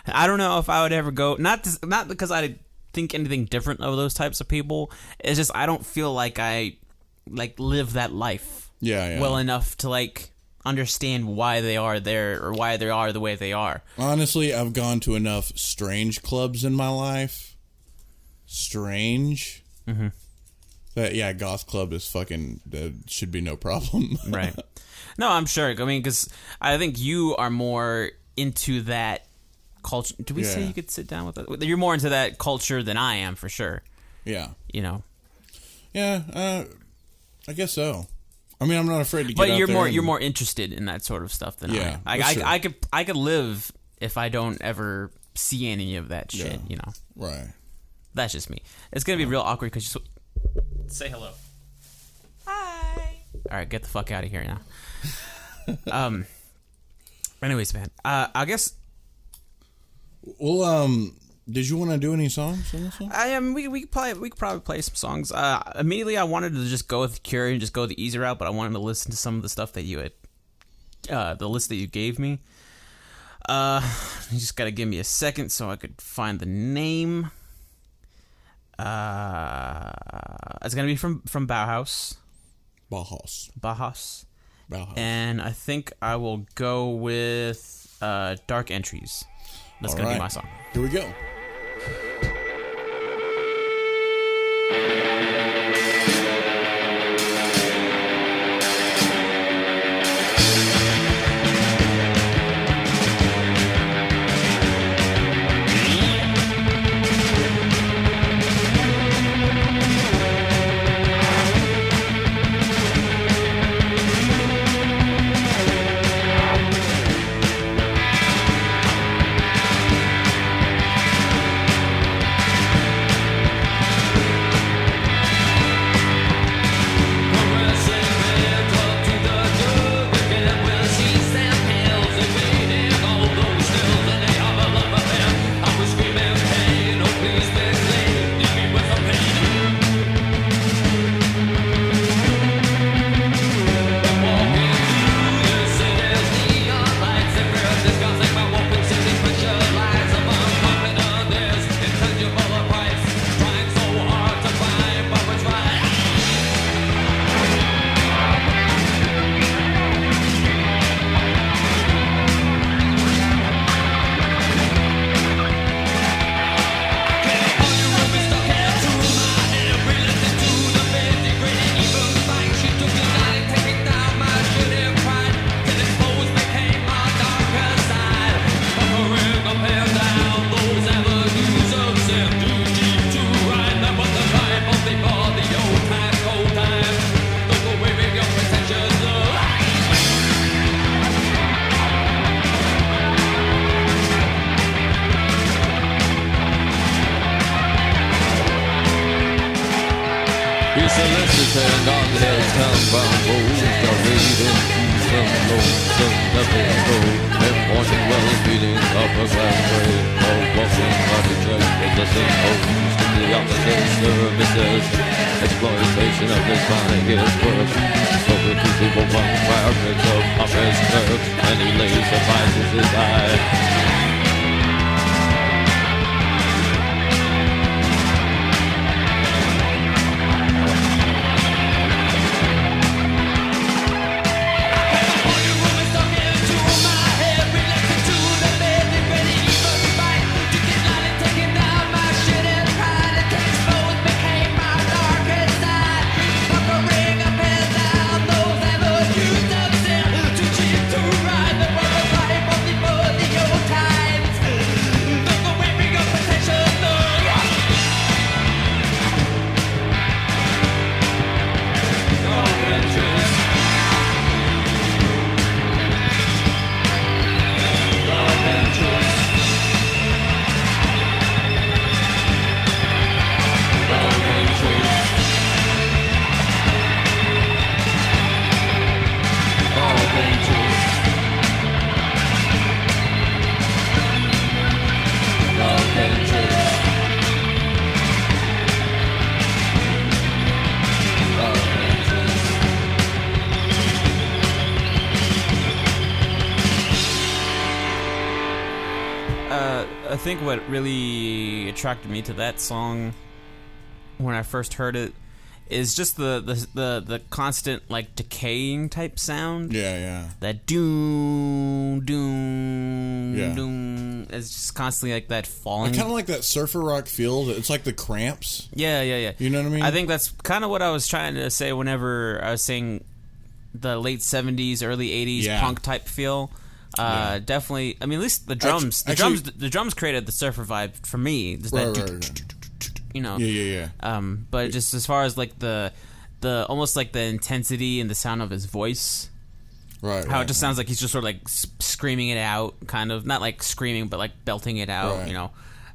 I don't know if I would ever go. Not because I think anything different of those types of people. It's just I don't feel like I live that life. Yeah. Well enough to understand why they are there or why they are the way they are. Honestly, I've gone to enough strange clubs in my life. Strange. Mm-hmm. That goth club is fucking. That should be no problem. Right. No, I'm sure. I mean, because I think you are more into that culture. Do we say you could sit down with it? You're more into that culture than I am, for sure. Yeah. Yeah. I guess so. I mean, I'm not afraid to get but out you're there. But you're more interested in that sort of stuff than I am. I could live if I don't ever see any of that shit. Right. That's just me. It's gonna be real awkward because you say hello. Hi. All right, get the fuck out of here now. Anyways, man. I guess. Well, did you want to do any songs on this one? We could probably play some songs. Immediately, I wanted to just go with Cure and just go the easy route, but I wanted to listen to some of the stuff that you had, the list that you gave me. You just gotta give me a second so I could find the name. It's gonna be from Bauhaus. Bauhaus. And I think I will go with Dark Entries. That's gonna be my song. Here we go. He solicited on his town-bound road, the reading some lonesome nothing road, and morning well beating up a glass grave, or walking by the church with the same host, the opposite services, exploitation of his body, his work, so the two people run fragments of his nerves, and he lays the vices his eye. I think what really attracted me to that song when I first heard it is just the constant like decaying type sound. Yeah. That doom doom Yeah. doom. It's just constantly like that falling. Kind of like that surfer rock feel. It's like the Cramps. Yeah. You know what I mean? I think that's kind of what I was trying to say whenever I was saying the late 70s, early 80s punk type feel. Definitely. I mean, at least the drums. The drums created the surfer vibe for me. Just that, you know. Yeah. But just as far as like the almost like the intensity and the sound of his voice. Right. How it just sounds like he's just sort of like screaming it out, kind of not like screaming, but like belting it out. Right. You know.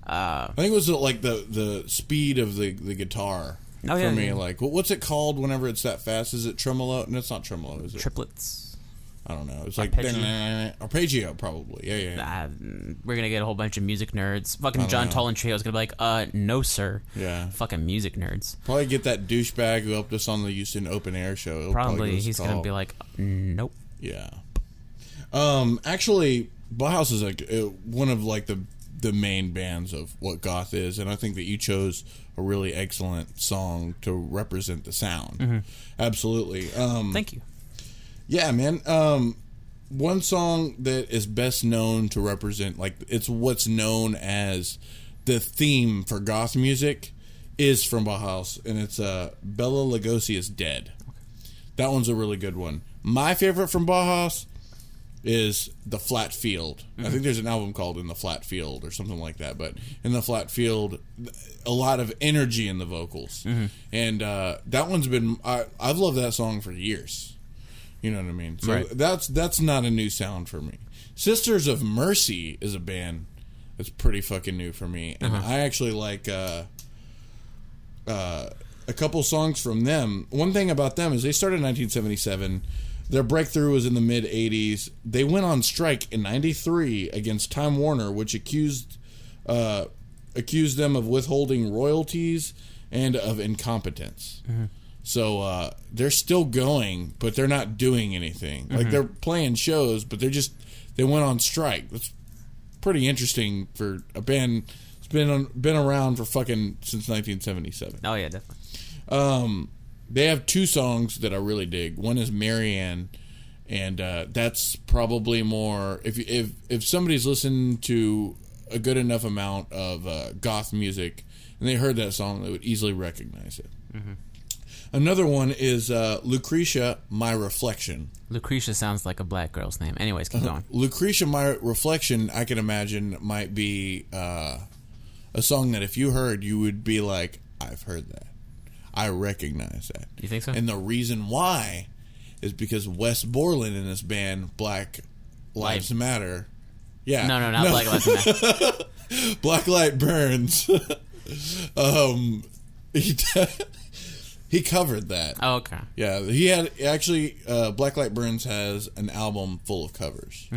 I think it was like the speed of the guitar. Oh, yeah, for me, yeah. like what's it called whenever it's that fast? Is it tremolo? No, it's not tremolo. Is it Triplets. I don't know. It's like arpeggio, probably. Yeah. We're gonna get a whole bunch of music nerds. Fucking John Tolan Trio is gonna be like, no sir. Yeah. Fucking music nerds. Probably get that douchebag who helped us on the Houston Open Air show. It'll Probably give us a he's call. gonna be like, nope. Yeah. Actually, Bauhaus is like one of like the main bands of what goth is, and I think that you chose a really excellent song to represent the sound. Mm-hmm. Absolutely. Thank you. Yeah, man. One song that is best known to represent, like, it's what's known as the theme for goth music, is from Bauhaus, and it's Bela Lugosi is Dead. That one's a really good one. My favorite from Bauhaus is The Flat Field. I think there's an album called In the Flat Field or something like that, but In the Flat Field, a lot of energy in the vocals. And that one's been, I've loved that song for years. You know what I mean? So right. that's not a new sound for me. Sisters of Mercy is a band that's pretty fucking new for me. And I actually like a couple songs from them. One thing about them is they started in 1977. Their breakthrough was in the mid-'80s. They went on strike in 93 against Time Warner, which accused them of withholding royalties and of incompetence. So they're still going, but they're not doing anything. Like, they're playing shows, but they went on strike. That's pretty interesting for a band that's been around for fucking since 1977. Oh yeah, definitely. They have two songs that I really dig. One is Marianne, and that's probably more if somebody's listened to a good enough amount of goth music and they heard that song, they would easily recognize it. Another one is Lucretia, My Reflection. Lucretia sounds like a black girl's name. Anyways, keep going. Lucretia, My Reflection, I can imagine might be a song that if you heard, you would be like, I've heard that. I recognize that. You think so? And the reason why is because Wes Borland in this band, Black Lives Matter. Yeah. No, not Black Lives Matter. He covered that. Oh, okay. Yeah, he had actually. Blacklight Burns has an album full of covers.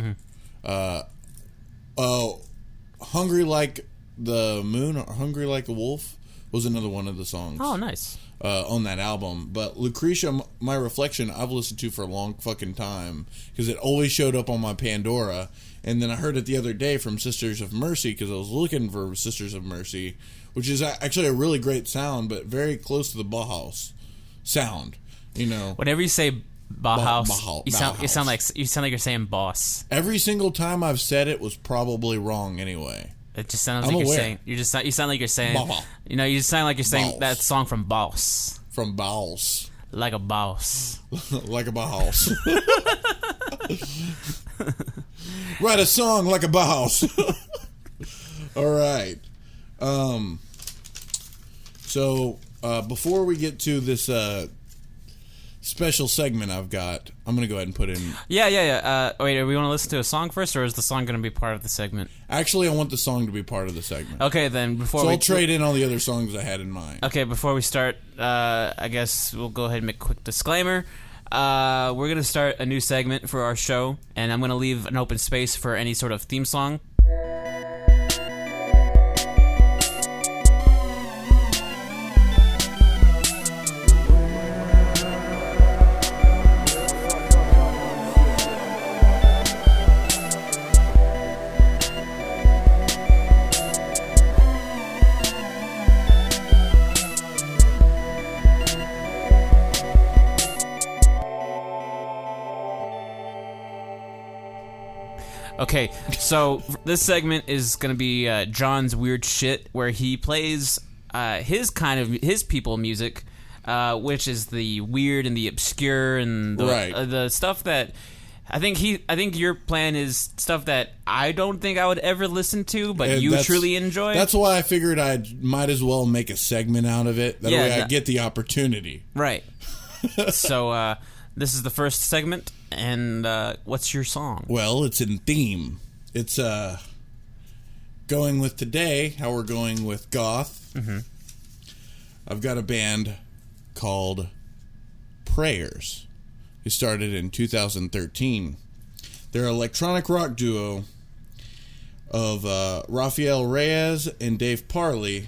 "Hungry Like the Moon" or "Hungry Like a Wolf" was another one of the songs. Oh, nice. On that album. But Lucretia, My Reflection, I've listened to for a long fucking time because it always showed up on my Pandora. And then I heard it the other day from Sisters of Mercy because I was looking for Sisters of Mercy, which is actually a really great sound, but very close to the Bauhaus sound. You know, Whenever you say Bauhaus, Bauhaus. you sound like you're saying boss. every single time I've said it was probably wrong anyway. It just sounds I'm like you're aware. saying. You sound like you're saying. Bauhaus. You know, you just sound like you're saying Boss. that song from Boss, From Bauhaus. like a boss. Like a Bauhaus. Write a song like a Bauhaus. All right. So before we get to this special segment I've got, I'm going to go ahead and put in... Yeah. Wait, do we want to listen to a song first, or is the song going to be part of the segment? Actually, I want the song to be part of the segment. Okay, then before So we I'll trade in all the other songs I had in mind. Okay, before we start, I guess we'll go ahead and make a quick disclaimer. We're going to start a new segment for our show, and I'm going to leave an open space for any sort of theme song. Okay, so this segment is going to be John's weird shit, where he plays his people music, which is the weird and the obscure and the, Right. The stuff that I think your plan is stuff that I don't think I would ever listen to, but And you that's- truly enjoy. That's why I figured I might as well make a segment out of it. That Yeah, way I that- get the opportunity. Right. So this is the first segment, and what's your song? Well, it's in theme. It's going with today, how we're going with Goth. Mm-hmm. I've got a band called Prayers, who started in 2013. They're an electronic rock duo of Rafael Reyes and Dave Parley,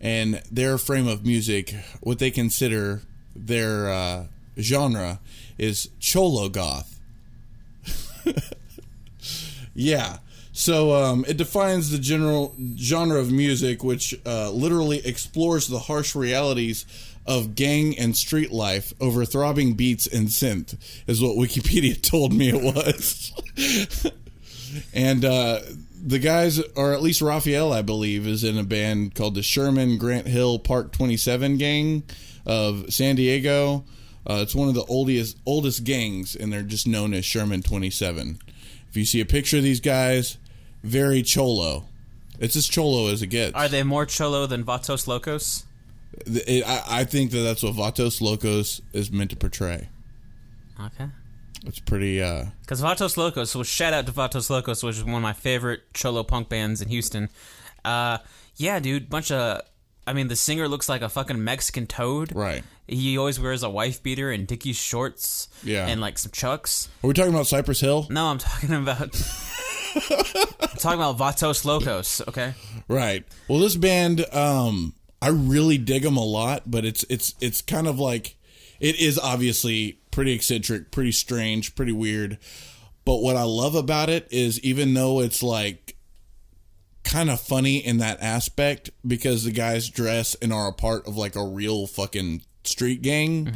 and their frame of music, what they consider their genre, is Cholo Goth. Yeah. So it defines the general genre of music, which literally explores the harsh realities of gang and street life over throbbing beats and synth, is what Wikipedia told me it was. And the guys, or at least Raphael, I believe, is in a band called the Sherman Grant Hill Park 27 Gang of San Diego. It's one of the oldest gangs, and they're just known as Sherman 27. If you see a picture of these guys, very cholo. It's as cholo as it gets. Are they more cholo than Vatos Locos? I think that's what Vatos Locos is meant to portray. Okay. It's pretty... Because Vatos Locos, so shout out to Vatos Locos, which is one of my favorite cholo punk bands in Houston. Yeah, dude, the singer looks like a fucking Mexican toad. Right. He always wears a wife beater and Dickies shorts. Yeah. And like some Chucks. Are we talking about Cypress Hill? No, I'm talking about Vatos Locos, okay? Right. Well, this band, I really dig them a lot, but it's kind of like, it is obviously pretty eccentric, pretty strange, pretty weird. But what I love about it is, even though it's like kind of funny in that aspect, because the guys dress and are a part of like a real fucking street gang,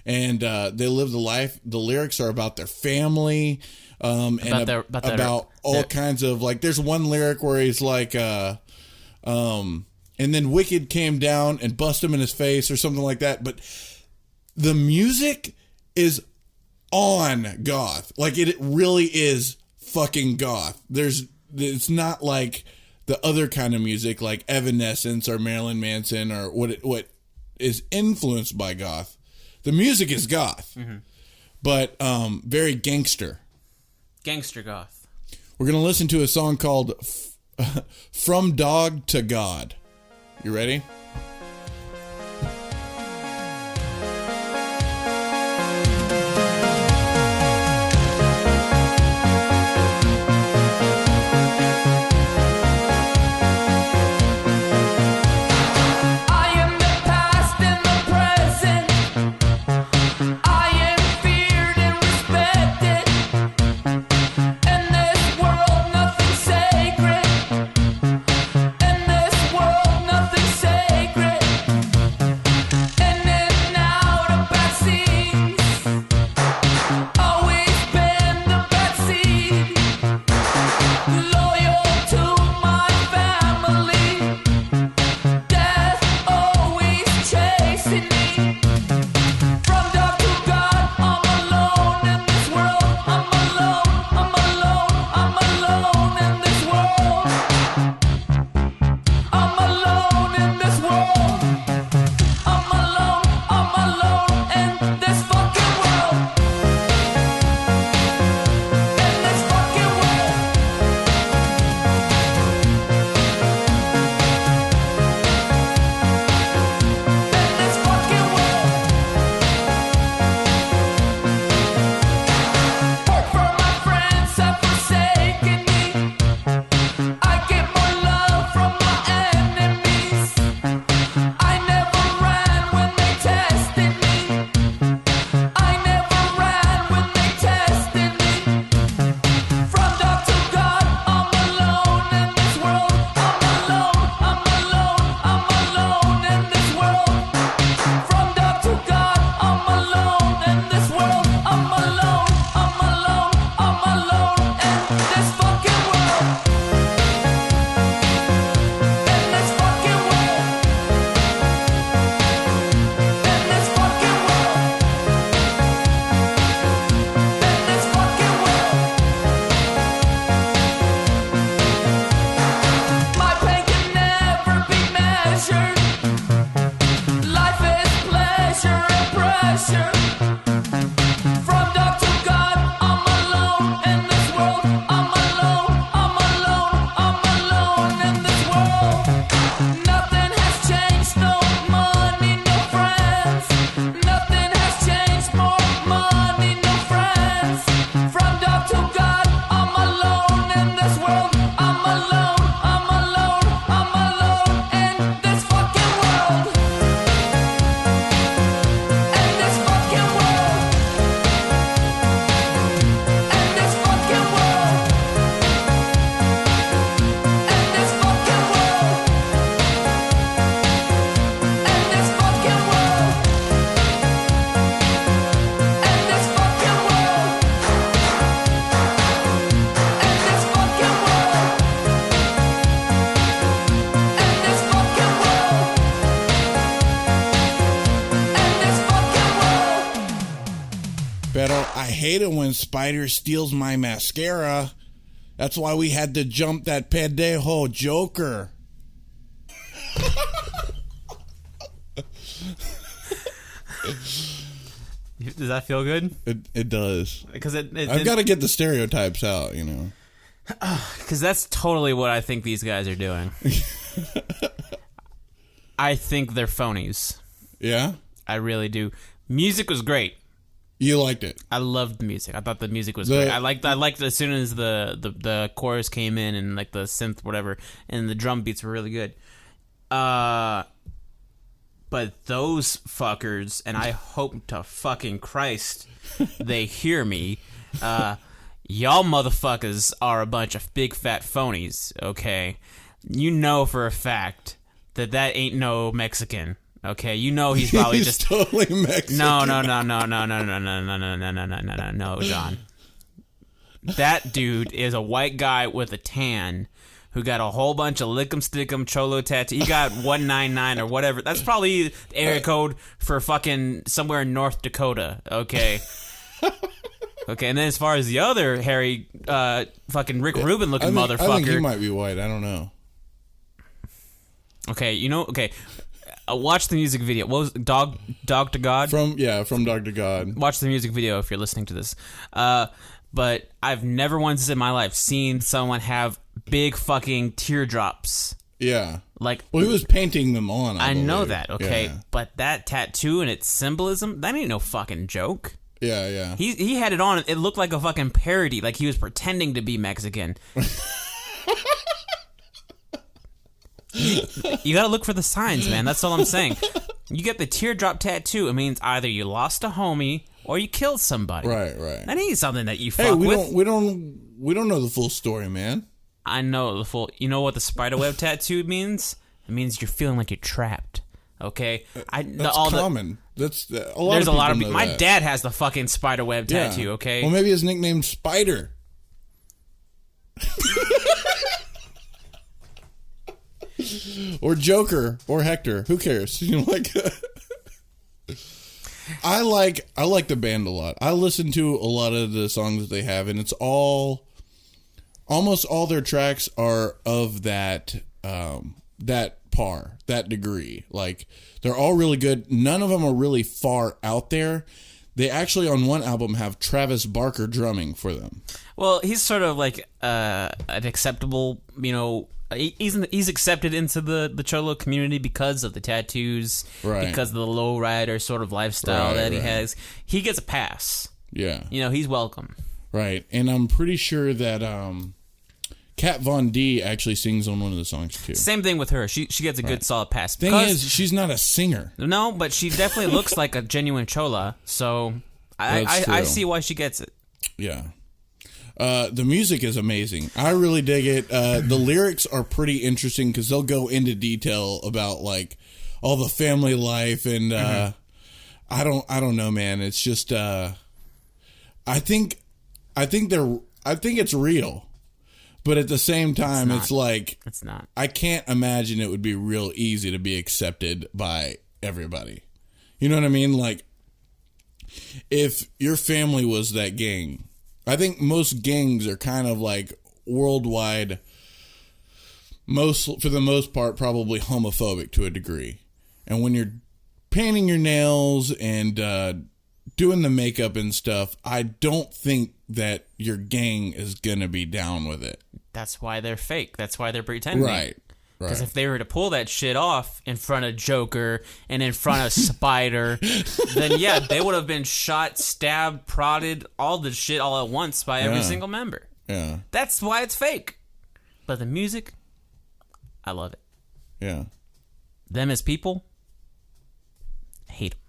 and they live the life. The lyrics are about their family, about all kinds of, like, there's one lyric where he's like, and then Wicked came down and bust him in his face or something like that. But the music is on goth. Like, it really is fucking goth. It's not like the other kind of music like Evanescence or Marilyn Manson or what is influenced by goth. The music is goth, but very gangster. Gangster goth. We're going to listen to a song called From Dog to God. You ready? pressure. From dark to God, I'm alone in this world. I'm alone, I'm alone, I'm alone in this world. Nothing has changed, no money, no friends. Nothing has changed, more money, no friends. From dark to God, I'm alone in this world. I'm alone, I'm alone, I'm alone in this fucking world. In this fucking world. In this fucking world. In this fucking world. In this fucking world. In this fucking world. In this fucking world. In this fucking world. In this fucking world. Pero I hate it when Spider steals my mascara. That's why we had to jump that pendejo Joker. Does that feel good? It does. Because I've got to get the stereotypes out, you know. Because that's totally what I think these guys are doing. I think they're phonies. Yeah? I really do. Music was great. You liked it. I loved the music. I thought the music was great. I liked as soon as the chorus came in and like the synth whatever and the drum beats were really good. But those fuckers, and I hope to fucking Christ they hear me. Y'all motherfuckers are a bunch of big fat phonies. Okay, you know for a fact that ain't no Mexican. Okay, you know he's probably He's just totally Mexican. no, John. That dude is a white guy with a tan who got a whole bunch of lick'em stickum cholo tattoo. He got 199 or whatever. That's probably the area code for fucking somewhere in North Dakota. Okay. Okay, and then as far as the other hairy, fucking Rick Rubin looking motherfucker. I think he might be white. I don't know. Okay, okay. Watch the music video. What was Dog to God? From Dog to God. Watch the music video if you're listening to this. But I've never once in my life seen someone have big fucking teardrops. Yeah. Like, well, he was painting them on. I know believe. that, okay? Yeah. But that tattoo and its symbolism, that ain't no fucking joke. Yeah. He had it on. It looked like a fucking parody, like he was pretending to be Mexican. You gotta look for the signs, man. That's all I'm saying. You get the teardrop tattoo, it means either you lost a homie or you killed somebody. Right. That ain't something that you Hey, fuck we with. don't know the full story, man. I know the full. You know what the spiderweb tattoo means? It means you're feeling like you're trapped. Okay, That's common. That's a lot. There's of a lot of people people. know My that. dad has the fucking spiderweb tattoo. Okay, Well, maybe his nickname's Spider. Or Joker or Hector. Who cares? You know, like I like the band a lot. I listen to a lot of the songs that they have, and it's almost all their tracks are of that degree. Like, they're all really good. None of them are really far out there. They actually, on one album, have Travis Barker drumming for them. well, he's sort of like an acceptable, he's accepted into the Cholo community because of the tattoos, Right. because of the lowrider sort of lifestyle that he Right. has. He gets a pass. Yeah. He's welcome. Right. And I'm pretty sure that Kat Von D actually sings on one of the songs, too. Same thing with her. She gets a good solid pass. Thing is, she's not a singer. No, but she definitely looks like a genuine chola, so I That's true. see why she gets it. Yeah. The music is amazing. I really dig it. The lyrics are pretty interesting because they'll go into detail about like all the family life and I don't know, man. It's just I think it's real, but at the same time, it's like It's not. I can't imagine it would be real easy to be accepted by everybody. You know what I mean? Like, if your family was that gang, I think most gangs are kind of like worldwide, for the most part, probably homophobic to a degree. And when you're painting your nails and doing the makeup and stuff, I don't think that your gang is gonna be down with it. That's why they're fake. That's why they're pretending. Right. Because if they were to pull that shit off in front of Joker and in front of Spider, then yeah, they would have been shot, stabbed, prodded, all the shit all at once by every single member. Yeah. That's why it's fake. But the music, I love it. Yeah. Them as people, hate them.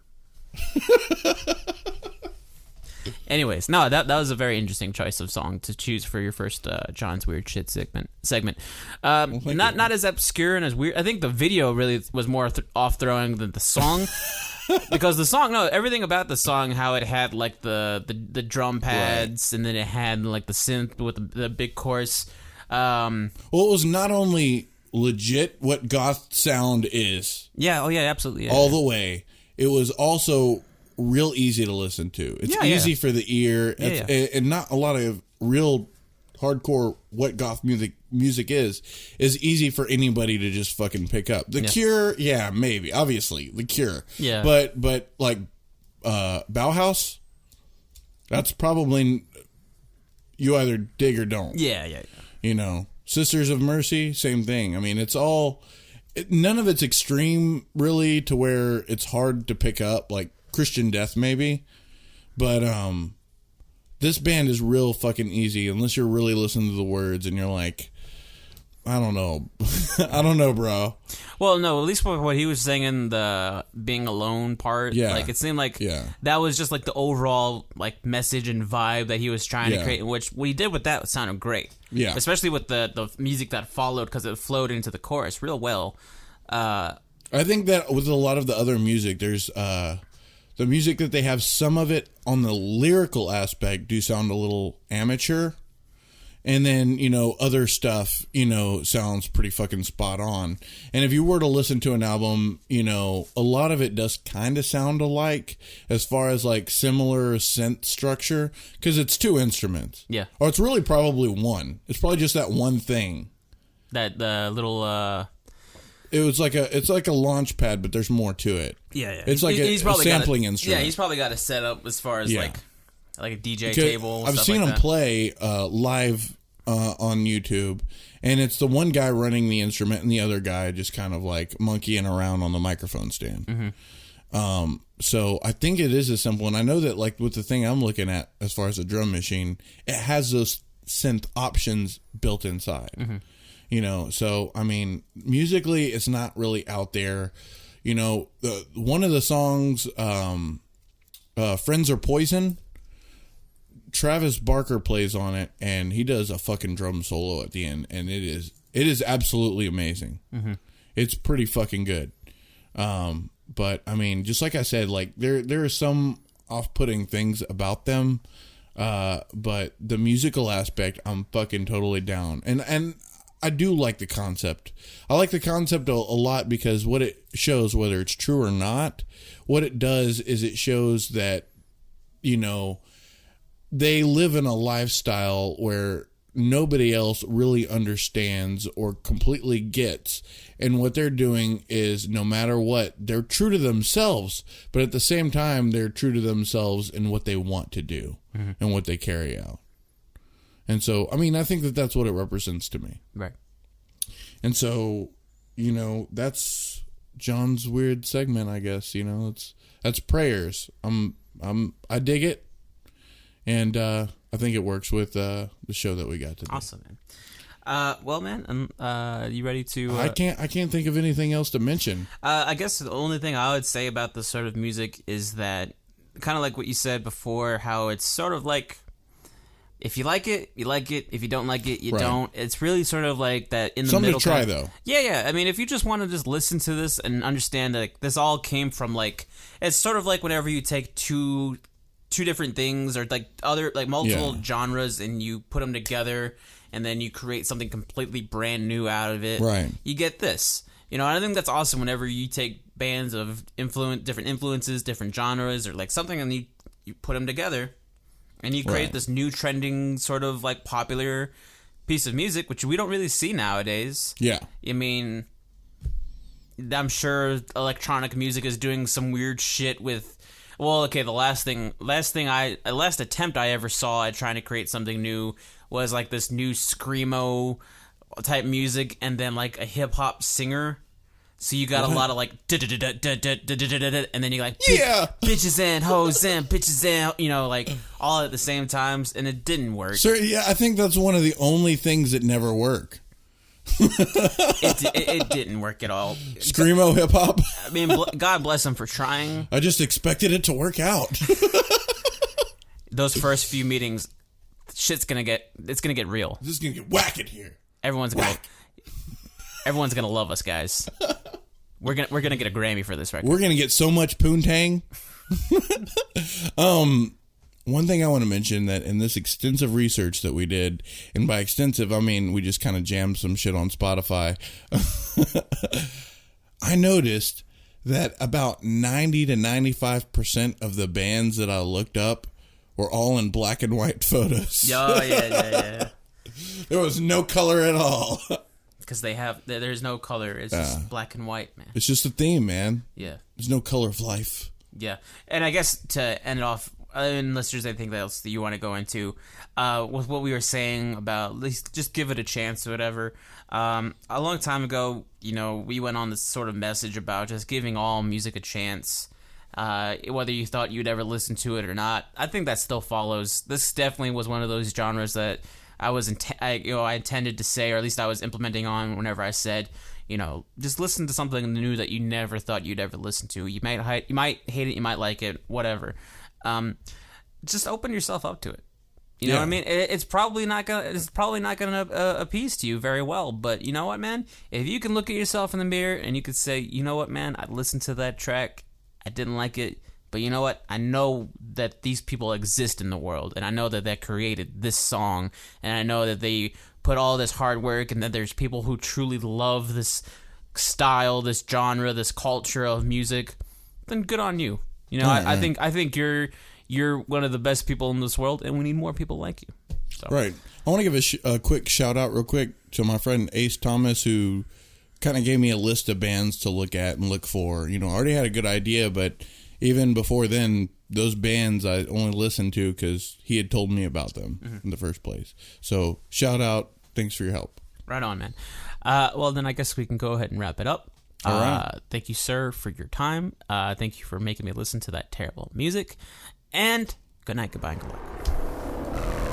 Anyways, no, that was a very interesting choice of song to choose for your first John's Weird Shit segment. Not as obscure and as weird. I think the video really was more off-throwing than the song. Because the song, everything about the song, how it had like the drum pads, and then it had like the synth with the big chorus. Well, it was not only legit what goth sound is. Yeah, absolutely. Yeah. All the way. It was also real easy to listen to. It's easy for the ear, and not a lot of real hardcore what goth music is easy for anybody to just fucking pick up. The Cure, maybe, obviously, The Cure. Yeah. But like Bauhaus, that's probably you either dig or don't. Yeah. You know, Sisters of Mercy, same thing. I mean, it's all none of it's extreme really to where it's hard to pick up, like Christian Death maybe, but this band is real fucking easy unless you're really listening to the words and you're like, I don't know, bro. Well, no, at least what he was singing, the being alone part, like it seemed like that was just like the overall like message and vibe that he was trying to create, which what he did with that sounded great. Yeah, especially with the music that followed, because it flowed into the chorus real well. I think that with a lot of the other music, there's the music that they have, some of it on the lyrical aspect do sound a little amateur. And then, you know, other stuff, you know, sounds pretty fucking spot on. And if you were to listen to an album, you know, a lot of it does kind of sound alike as far as like similar synth structure, because it's two instruments. Yeah. Or it's really probably one. It's probably just that one thing. That little... It's like a launch pad, but there's more to it. Yeah. It's like a sampling instrument. Yeah, he's probably got a setup as far as like a DJ table. I've seen him play live on YouTube, and it's the one guy running the instrument and the other guy just kind of like monkeying around on the microphone stand. Mm-hmm. So I think it is as simple, and I know that like with the thing I'm looking at as far as a drum machine, it has those synth options built inside. Mm-hmm. You know, so I mean, musically, it's not really out there. You know, one of the songs, "Friends Are Poison," Travis Barker plays on it, and he does a fucking drum solo at the end, and it is absolutely amazing. Mm-hmm. It's pretty fucking good. But I mean, just like I said, like there are some off-putting things about them, but the musical aspect, I'm fucking totally down, and I do like the concept. I like the concept a lot because what it shows, whether it's true or not, what it does is it shows that, you know, they live in a lifestyle where nobody else really understands or completely gets. And what they're doing is, no matter what, they're true to themselves, but at the same time, they're true to themselves in what they want to do and what they carry out. And so, I mean, I think that that's what it represents to me. Right. And so, you know, that's John's weird segment, I guess. You know, that's prayers. I dig it, and I think it works with the show that we got today. Awesome, man. Well, man, you ready to? I can't think of anything else to mention. I guess the only thing I would say about this sort of music is that, kind of like what you said before, how it's sort of like, if you like it, you like it. If you don't like it, you don't. It's really sort of like that in the something middle. Something to try, though. Yeah. I mean, if you just want to just listen to this and understand that like, this all came from like, it's sort of like whenever you take two different things or like other like multiple genres and you put them together and then you create something completely brand new out of it. Right. You get this. You know, I think that's awesome whenever you take bands of different influences, different genres, or like something, and you put them together. And you create this new trending sort of like popular piece of music, which we don't really see nowadays. Yeah. I mean, I'm sure electronic music is doing some weird shit with Well, okay, the last attempt I ever saw at trying to create something new was like this new screamo type music, and then like a hip hop singer. So you got a lot of like, and then you like, bitches and hoes and bitches and, you know, like all at the same times, and it didn't work. Sir, yeah, I think that's one of the only things that never work. It didn't work at all. Screamo hip hop. I mean, God bless him for trying. I just expected it to work out. Those first few meetings, it's gonna get real. This is gonna get whack in here. Everyone's gonna love us, guys. We're gonna get a Grammy for this record. We're gonna get so much poontang. One thing I want to mention that in this extensive research that we did, and by extensive I mean we just kind of jammed some shit on Spotify. I noticed that about 90 to 95% of the bands that I looked up were all in black and white photos. Oh yeah. There was no color at all. Because there's no color. It's just black and white, man. It's just a theme, man. Yeah. There's no color of life. Yeah. And I guess to end it off, unless there's anything else that you want to go into, with what we were saying about, at least just give it a chance or whatever. A long time ago, you know, we went on this sort of message about just giving all music a chance. Whether you thought you'd ever listen to it or not, I think that still follows. This definitely was one of those genres that I intended to say, or at least I was implementing on whenever I said, you know, just listen to something new that you never thought you'd ever listen to. You might hate it, you might like it, whatever. Just open yourself up to it. You know what I mean? It's probably not gonna appease to you very well, but you know what, man? If you can look at yourself in the mirror and you could say, you know what, man, I listened to that track, I didn't like it, but you know what? I know that these people exist in the world, and I know that they created this song, and I know that they put all this hard work, and that there's people who truly love this style, this genre, this culture of music. Then good on you. You know, I think you're one of the best people in this world, and we need more people like you. So. Right. I want to give a quick shout out real quick to my friend Ace Thomas, who kind of gave me a list of bands to look at and look for. You know, I already had a good idea, but even before then, those bands I only listened to because he had told me about them in the first place. So, shout out. Thanks for your help. Right on, man. Well, then I guess we can go ahead and wrap it up. All right. Thank you, sir, for your time. Thank you for making me listen to that terrible music. And good night, goodbye, and good luck.